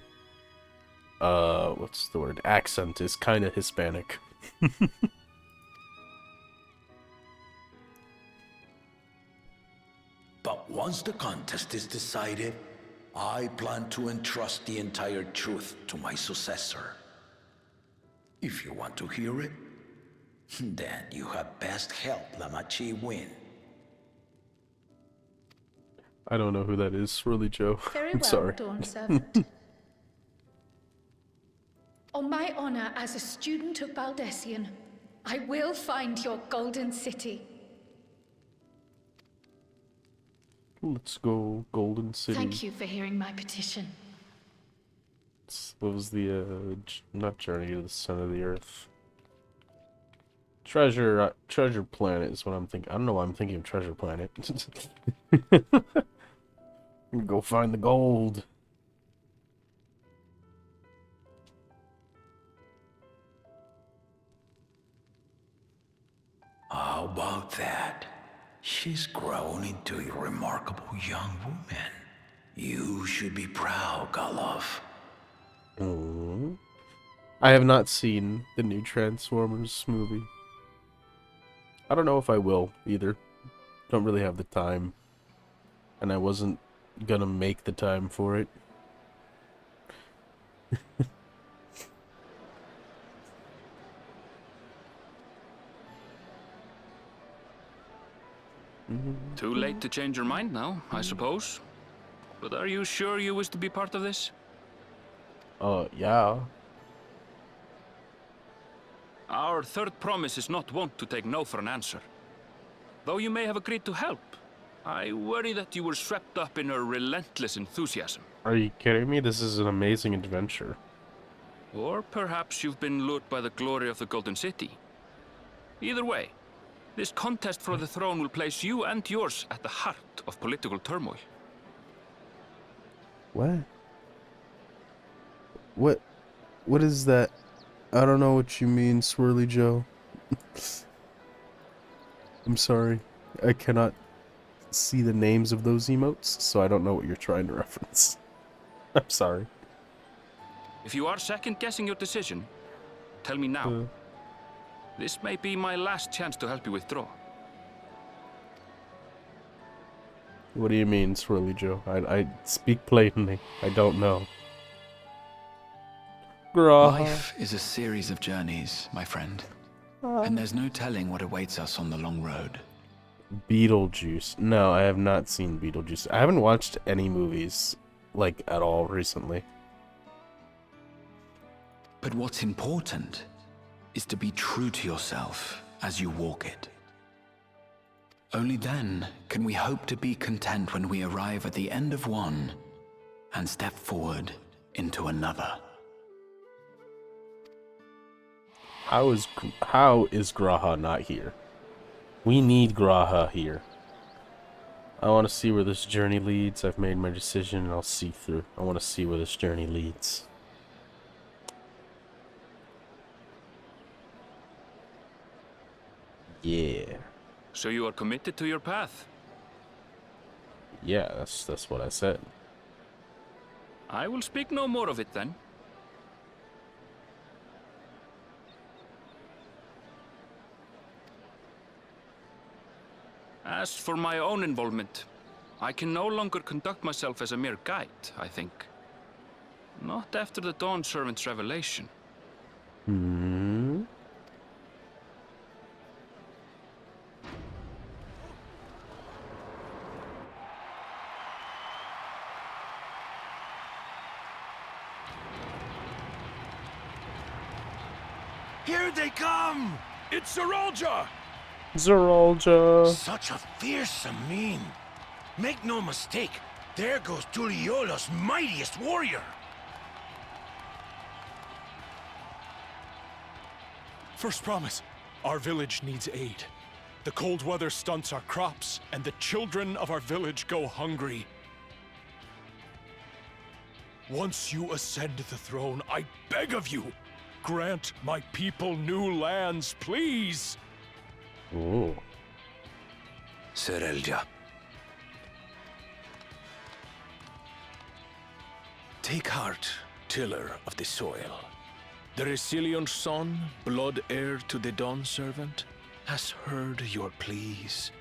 what's the word, accent is kind of Hispanic. But once the contest is decided, I plan to entrust the entire truth to my successor. If you want to hear it, then you had best help Lamachi win. I don't know who that is, Swirly Joe. Very I'm well, sorry. Dawn Servant. On my honor as a student of Baldessian, I will find your golden city. Let's go, Golden City. Thank you for hearing my petition. What was the, not Journey to the Center of the Earth. Treasure Planet is what I'm thinking. I don't know why I'm thinking of Treasure Planet. Go find the gold. How about that? She's grown into a remarkable young woman. You should be proud, Galov. I have not seen the new Transformers movie. I don't know if I will either. Don't really have the time. And I wasn't gonna make the time for it. Too late to change your mind now, I suppose. But are you sure you wish to be part of this? Yeah. Our third promise is not wont to take no for an answer. Though you may have agreed to help, I worry that you were swept up in her relentless enthusiasm. Are you kidding me? This is an amazing adventure. Or perhaps you've been lured by the glory of the Golden City. Either way, this contest for the throne will place you and yours at the heart of political turmoil. What? What is that? I don't know what you mean, Swirly Joe. I'm sorry. I cannot see the names of those emotes, so I don't know what you're trying to reference. I'm sorry. If you are second-guessing your decision, tell me now. This may be my last chance to help you withdraw. What do you mean, Swirly Joe? I speak plainly. I don't know. Life is a series of journeys, my friend. And there's no telling what awaits us on the long road. Beetlejuice. No, I have not seen Beetlejuice. I haven't watched any movies, like, at all recently. But what's important is to be true to yourself as you walk it. Only then can we hope to be content when we arrive at the end of one and step forward into another. How is Graha not here? We need Graha here. I want to see where this journey leads. I've made my decision and I'll see through. I want to see where this journey leads. Yeah. So you are committed to your path? Yeah, that's what I said. I will speak no more of it then. As for my own involvement, I can no longer conduct myself as a mere guide, I think. Not after the Dawn Servant's revelation. Here they come! It's Zeralja! Zeralja! Such a fearsome mien. Make no mistake, there goes Tuliola's mightiest warrior. First promise, our village needs aid. The cold weather stunts our crops, and the children of our village go hungry. Once you ascend the throne, I beg of you, grant my people new lands, please! Ooh. Zeralja, Take heart, tiller of the soil. The resilient son, blood heir to the Dawn Servant, has heard your pleas.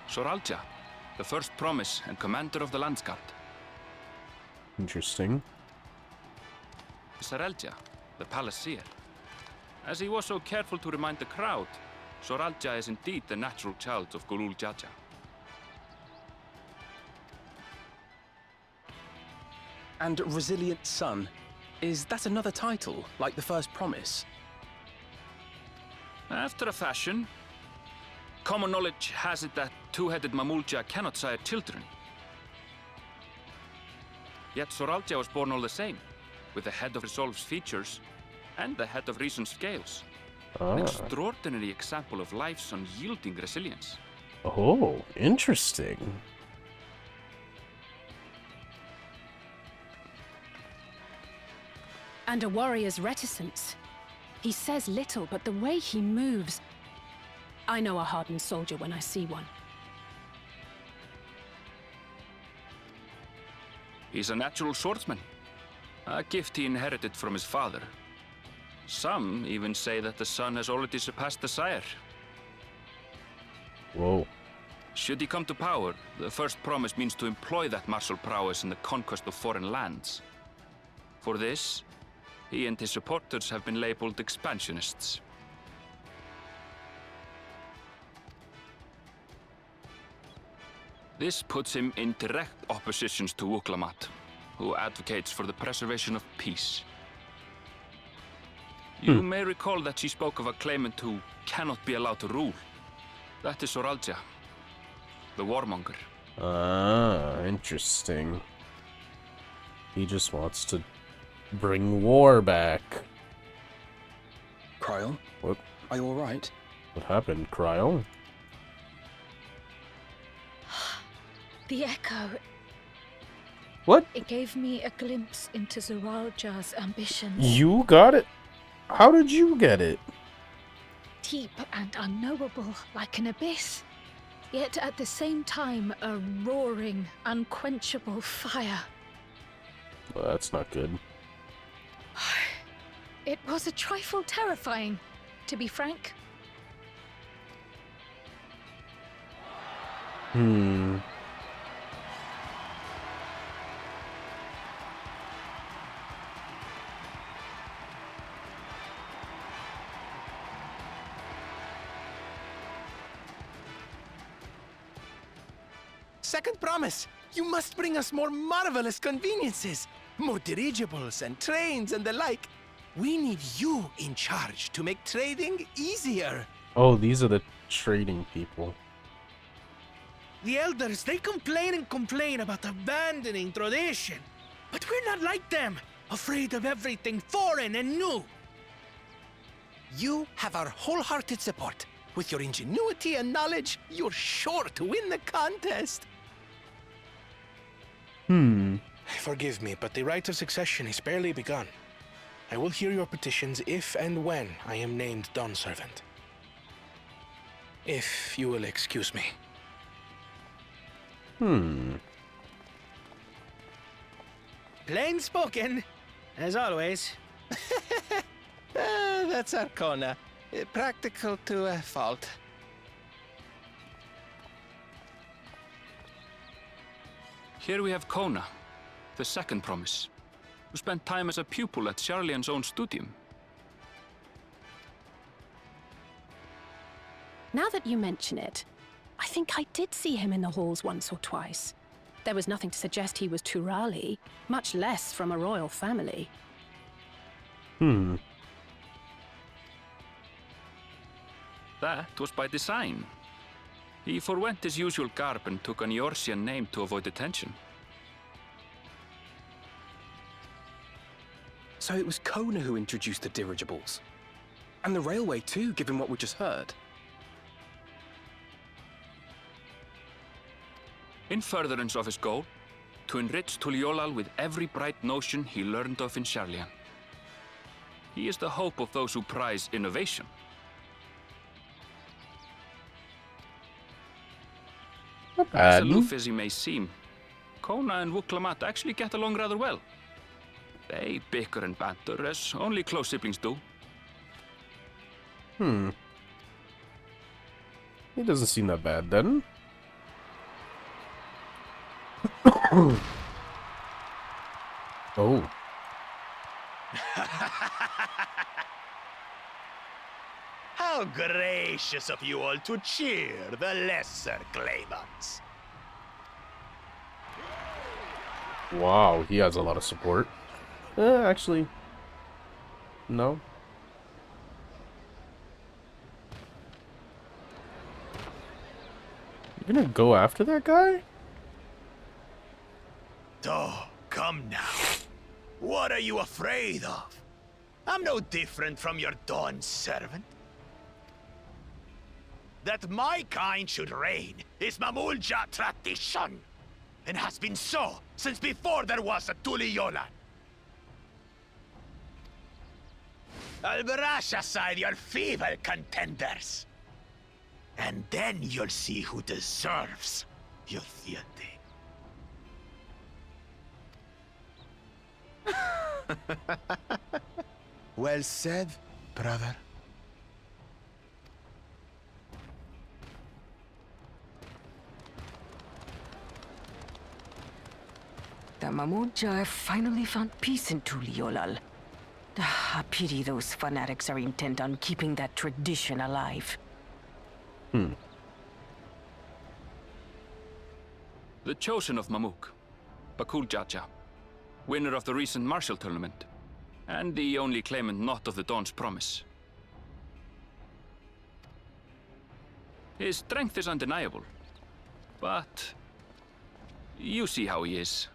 Soralja, the first promise and commander of the Landsguard. Interesting. Sarelja, the palace seer. As he was so careful to remind the crowd, Soralja is indeed the natural child of Gulul Jaja. And Resilient Son, is that another title, like the first promise? After a fashion, common knowledge has it that two-headed Mamulja cannot sire children. Yet Soralja was born all the same, with the head of Resolve's features and the head of Reason's scales. An extraordinary example of life's unyielding resilience. Oh, interesting. And a warrior's reticence. He says little, but the way he moves... I know a hardened soldier when I see one. He's a natural swordsman, a gift he inherited from his father. Some even say that the son has already surpassed the sire. Whoa. Should he come to power, the first promise means to employ that martial prowess in the conquest of foreign lands. For this, he and his supporters have been labeled expansionists. This puts him in direct opposition to Wuklamat, who advocates for the preservation of peace. You may recall that she spoke of a claimant who cannot be allowed to rule. That is Soralja, the warmonger. Ah, interesting. He just wants to bring war back. Cryle? What? Are you alright? What happened, Cryle? The echo. What? It gave me a glimpse into Zoralja's ambitions. You got it? How did you get it? Deep and unknowable, like an abyss. Yet at the same time, a roaring, unquenchable fire. Well, that's not good. It was a trifle terrifying, to be frank. Second promise, you must bring us more marvelous conveniences. More dirigibles and trains and the like. We need you in charge to make trading easier. Oh, these are the trading people. The elders, they complain and complain about abandoning tradition. But we're not like them, afraid of everything foreign and new. You have our wholehearted support. With your ingenuity and knowledge, you're sure to win the contest. Forgive me, but the right of succession is barely begun. I will hear your petitions if and when I am named Dawn Servant. If you will excuse me. Plain spoken, as always. That's Arcona. Practical to a fault. Here we have Kona, the second promise, who spent time as a pupil at Charlian's own studium. Now that you mention it, I think I did see him in the halls once or twice. There was nothing to suggest he was Turali, much less from a royal family. That was by design. He forwent his usual garb and took an Eorzean name to avoid attention. So it was Kona who introduced the dirigibles. And the railway too, given what we just heard. In furtherance of his goal, to enrich Tuliolal with every bright notion he learned of in Charlian. He is the hope of those who prize innovation. Not As bad. aloof as he may seem, Kona and Wuklamat actually get along rather well. They bicker and banter as only close siblings do. He doesn't seem that bad then. Oh. How gracious of you all to cheer the lesser claimants. Wow, he has a lot of support. Actually, no. You gonna go after that guy? Oh, come now. What are you afraid of? I'm no different from your Dawn servant. That my kind should reign is Mamulja tradition, and has been so since before there was a Tuliyolan. I'll brush aside your feeble contenders, and then you'll see who deserves your fealty. Well said, brother. The Mamulja finally found peace in Tuliolal. I pity those fanatics are intent on keeping that tradition alive. The chosen of Mamuk, Bakul Jaja, winner of the recent martial tournament, and the only claimant not of the Dawn's promise. His strength is undeniable, but you see how he is.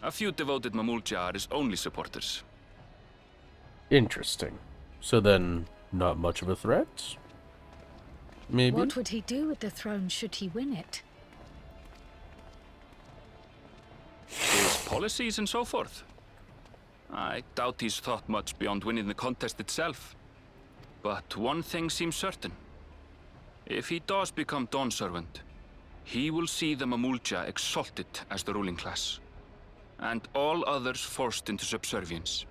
A few devoted Mamulja are his only supporters. Interesting. So then, not much of a threat? Maybe? What would he do with the throne should he win it? His policies and so forth. I doubt he's thought much beyond winning the contest itself. But one thing seems certain. If he does become Dawn Servant, he will see the Mamulja exalted as the ruling class, and all others forced into subservience.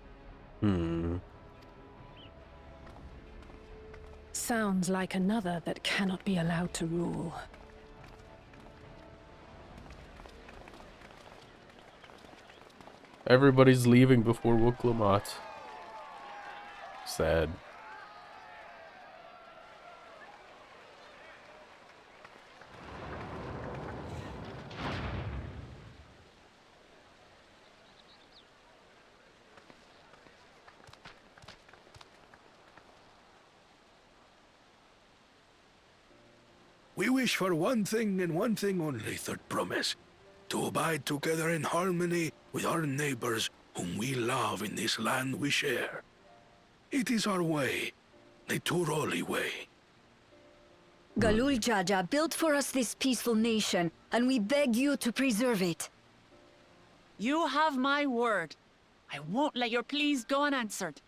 Sounds like another that cannot be allowed to rule. Everybody's leaving before Wuklamat. Sad. We wish for one thing and one thing only, Third Promise. To abide together in harmony with our neighbors whom we love in this land we share. It is our way, the Turoli way. Galul Jaja built for us this peaceful nation, and we beg you to preserve it. You have my word. I won't let your pleas go unanswered.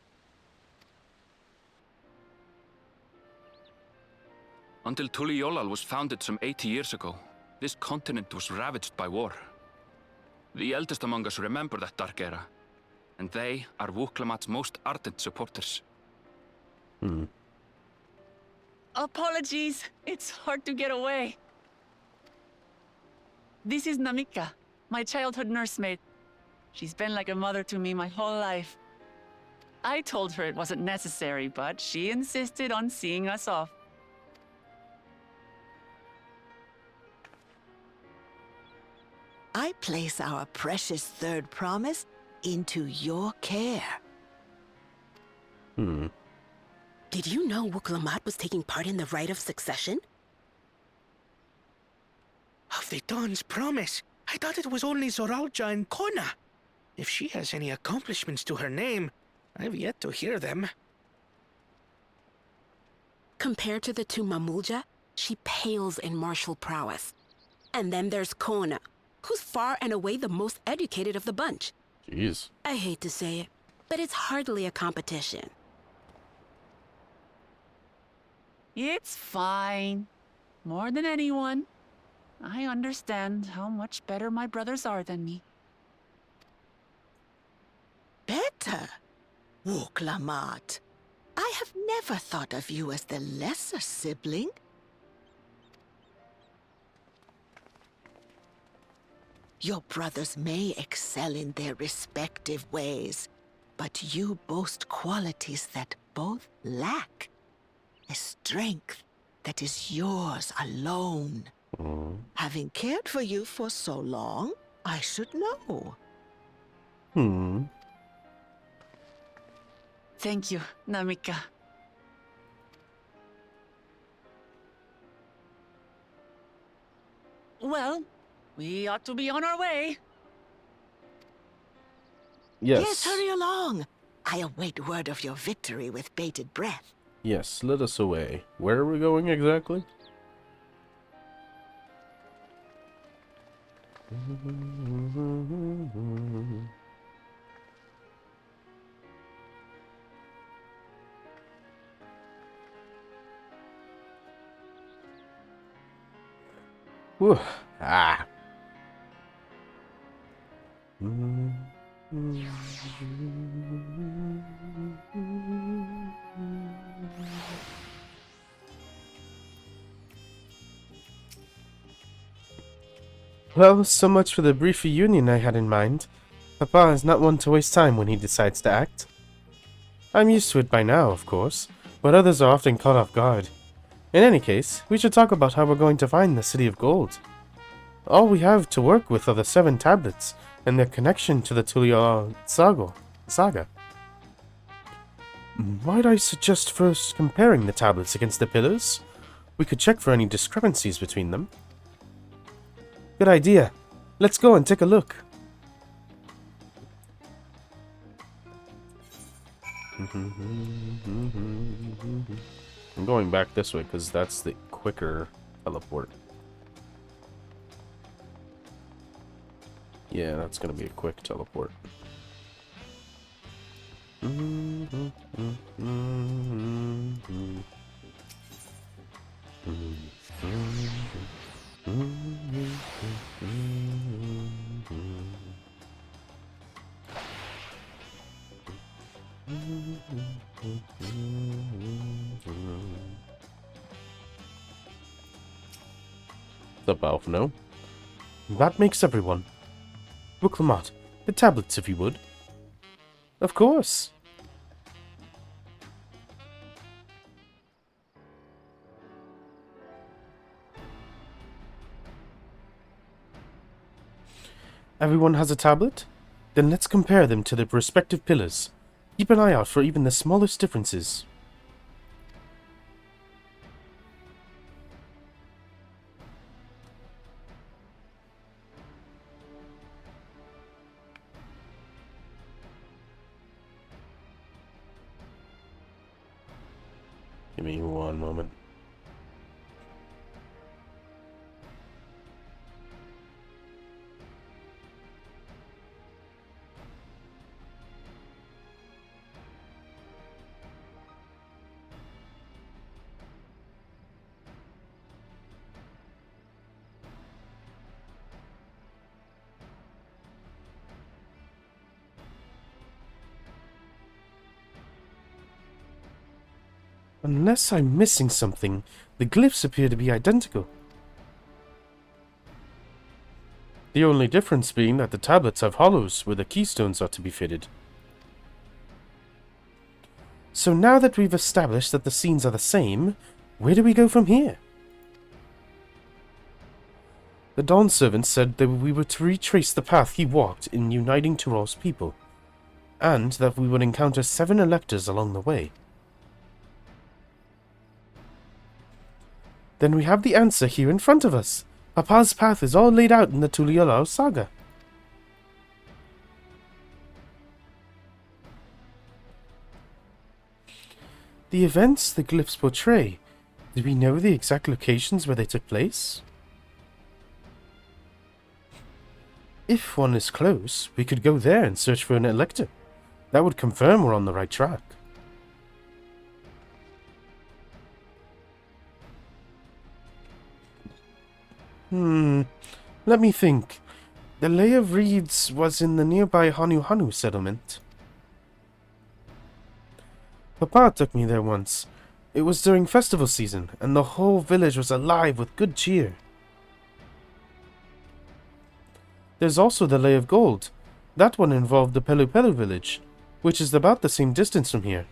Until Tuliyollal was founded some 80 years ago, this continent was ravaged by war. The eldest among us remember that dark era, and they are Wuklamat's most ardent supporters. Apologies. It's hard to get away. This is Namika, my childhood nursemaid. She's been like a mother to me my whole life. I told her it wasn't necessary, but she insisted on seeing us off. I place our precious Third Promise into your care. Did you know Wuklamat was taking part in the rite of succession? Of the Dawn's Promise? I thought it was only Zoralja and Kona. If she has any accomplishments to her name, I've yet to hear them. Compared to the two Mamulja, she pales in martial prowess. And then there's Kona, who's far and away the most educated of the bunch. Jeez. I hate to say it, but it's hardly a competition. It's fine. More than anyone, I understand how much better my brothers are than me. Better? Wuklamat. I have never thought of you as the lesser sibling. Your brothers may excel in their respective ways, but you boast qualities that both lack. A strength that is yours alone. Having cared for you for so long, I should know. Thank you, Namika. Well, we ought to be on our way. Yes, hurry along. I await word of your victory with bated breath. Yes, let us away. Where are we going exactly? Whew. Ah. Well, so much for the brief reunion I had in mind. Papa is not one to waste time when he decides to act. I'm used to it by now, of course, but others are often caught off guard. In any case, we should talk about how we're going to find the City of Gold. All we have to work with are the 7 tablets and their connection to the Tulial saga. Might I suggest first comparing the tablets against the pillars? We could check for any discrepancies between them. Good idea. Let's go and take a look. I'm going back this way because that's the quicker teleport. Yeah, that's gonna be a quick teleport. What's up, Alphino? That makes everyone. Wuklamat, the tablets, if you would. Of course. Everyone has a tablet? Then let's compare them to their respective pillars. Keep an eye out for even the smallest differences. Give me one moment. Unless I'm missing something, the glyphs appear to be identical. The only difference being that the tablets have hollows where the keystones are to be fitted. So now that we've established that the scenes are the same, where do we go from here? The Dawn Servant said that we were to retrace the path he walked in uniting Tyrol's people, and that we would encounter 7 electors along the way. Then we have the answer here in front of us. Papa's path is all laid out in the Tuliolao saga. The events the glyphs portray, do we know the exact locations where they took place? If one is close, we could go there and search for an elector. That would confirm we're on the right track. Let me think. The Lay of Reeds was in the nearby Hanu settlement. Papa took me there once. It was during festival season, and the whole village was alive with good cheer. There's also the Lay of Gold. That one involved the Pelu Pelu village, which is about the same distance from here.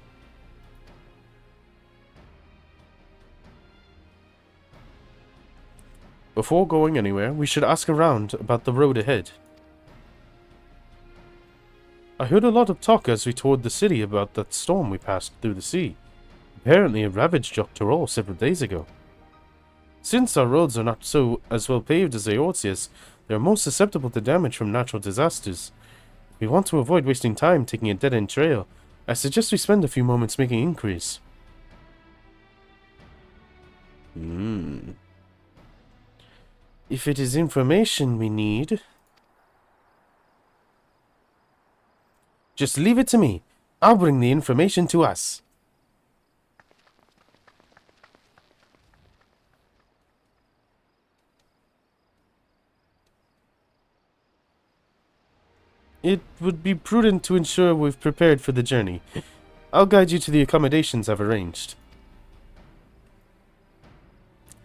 Before going anywhere, we should ask around about the road ahead. I heard a lot of talk as we toured the city about that storm we passed through the sea. Apparently it ravaged Jok'Torol several days ago. Since our roads are not as well paved as Eorzea's, they are more susceptible to damage from natural disasters. If we want to avoid wasting time taking a dead-end trail, I suggest we spend a few moments making inquiries. If it is information we need, just leave it to me. I'll bring the information to us. It would be prudent to ensure we've prepared for the journey. I'll guide you to the accommodations I've arranged.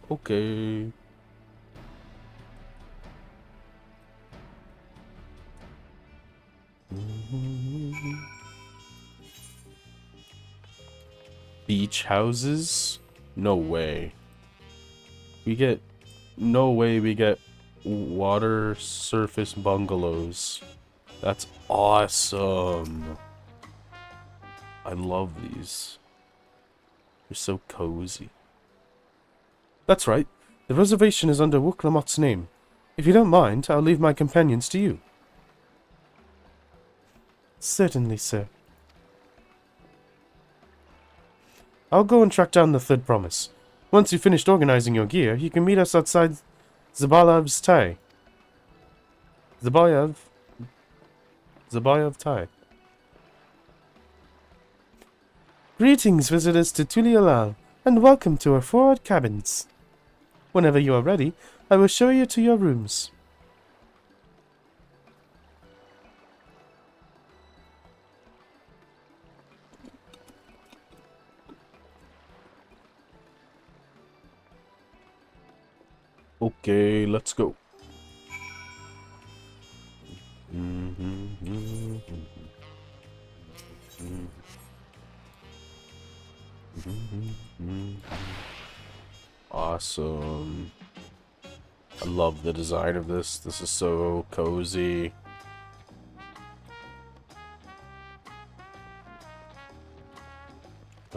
Okay. Beach houses? No way. No way we get water surface bungalows. That's awesome. I love these. They're so cozy. That's right. The reservation is under Wuklamot's name. If you don't mind, I'll leave my companions to you. Certainly, sir. I'll go and track down the third promise. Once you've finished organizing your gear, you can meet us outside Zabayev's Tai. Zabayev Tai. Greetings, visitors to Tuliolal, and welcome to our forward cabins. Whenever you are ready, I will show you to your rooms. Okay, let's go. Awesome. I love the design of this. This is so cozy.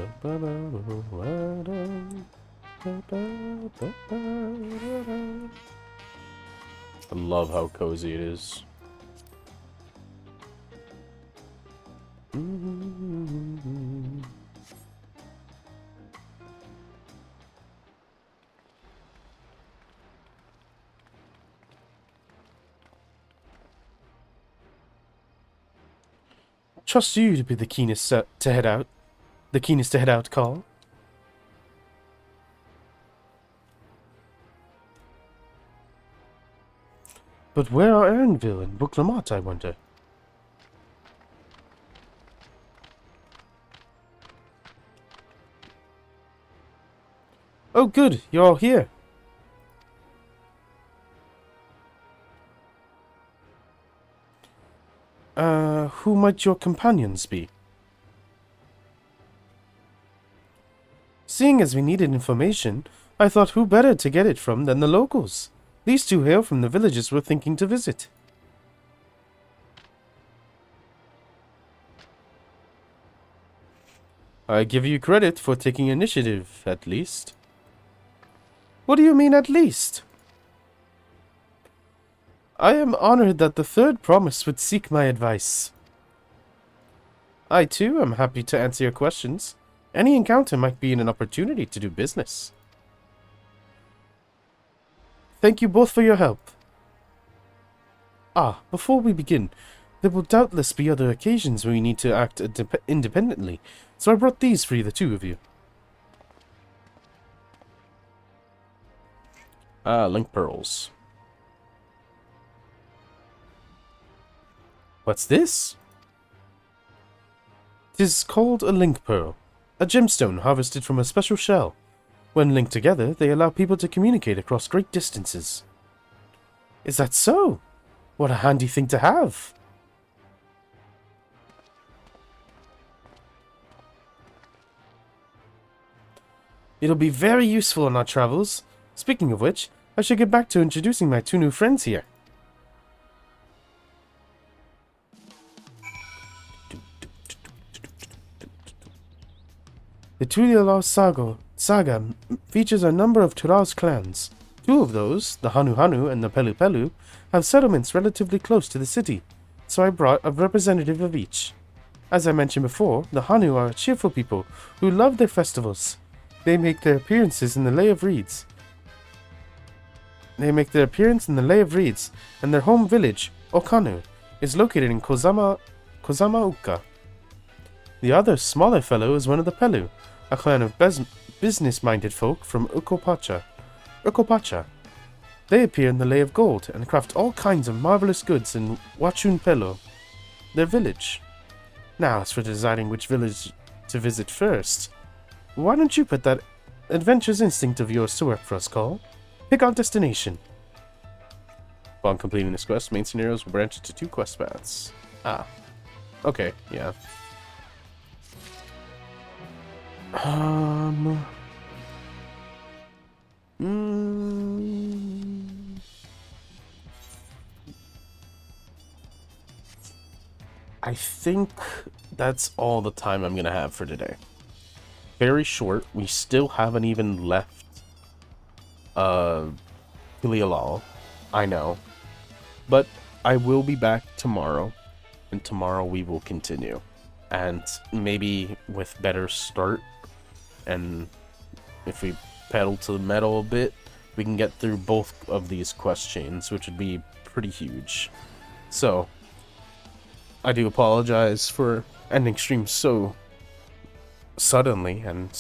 I love how cozy it is. Trust you to be the keenest to head out. The keenest to head out call. But where are Erinville and Wuklamot, I wonder? Oh good, you're all here. Who might your companions be? Seeing as we needed information, I thought who better to get it from than the locals. These two hail from the villages we're thinking to visit. I give you credit for taking initiative, at least. What do you mean, at least? I am honored that the third promise would seek my advice. I, too, am happy to answer your questions. Any encounter might be an opportunity to do business. Thank you both for your help. Before we begin, There will doubtless be other occasions where we need to act independently, so I brought these for the two of you. Link pearls. What's this? 'Tis called a link pearl, a gemstone harvested from a special shell. When linked together, they allow people to communicate across great distances. Is that so? What a handy thing to have! It'll be very useful in our travels. Speaking of which, I should get back to introducing my two new friends here. The Tuliala saga features a number of Tura's clans. Two of those, the Hanu Hanu and the Pelu Pelu, have settlements relatively close to the city, so I brought a representative of each. As I mentioned before, the Hanu are a cheerful people who love their festivals. They make their appearances in the Lay of Reeds. and their home village, Okanu, is located in Kozama-uka. The other, smaller fellow is one of the Pelu, a clan of business-minded folk from Ukopacha. They appear in the Lay of Gold and craft all kinds of marvelous goods in Wachun Pelo, their village. Now, as for deciding which village to visit first, why don't you put that adventurous instinct of yours to work for us, Cole? Pick our destination. Upon completing this quest, main scenarios will branch into 2 quest paths. Ah. Okay, yeah. I think that's all the time I'm gonna have for today. Very short. We still haven't even left Tuliala. I know. But I will be back tomorrow, and tomorrow we will continue. And maybe with better start, and if we pedal to the metal a bit, we can get through both of these quest chains, which would be pretty huge. So, I do apologize for ending stream so suddenly and,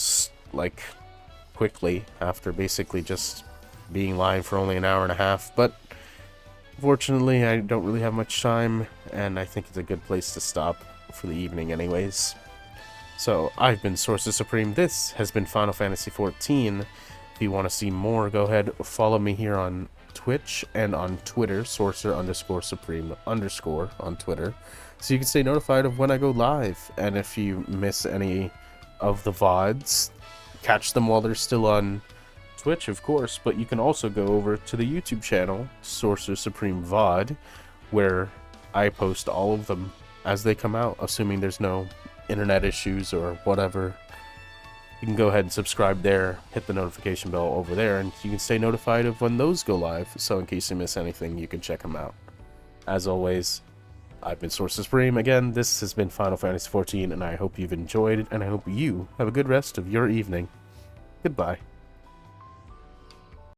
like, quickly after basically just being live for only an hour and a half, but fortunately I don't really have much time, and I think it's a good place to stop for the evening anyways. So, I've been Sorcerer Supreme. This has been Final Fantasy XIV. If you want to see more, go ahead, follow me here on Twitch and on Twitter, Sorcerer_Supreme_ on Twitter, so you can stay notified of when I go live. And if you miss any of the VODs, catch them while they're still on Twitch, of course, but you can also go over to the YouTube channel, Sorcerer Supreme VOD, where I post all of them as they come out, assuming there's no internet issues or whatever. You can go ahead and subscribe there, hit the notification bell over there, and you can stay notified of when those go live, so in case you miss anything, you can check them out. As always, I've been Sorcerer Supreme. Again, this has been Final Fantasy XIV, and I hope you've enjoyed it, and I hope you have a good rest of your evening. Goodbye.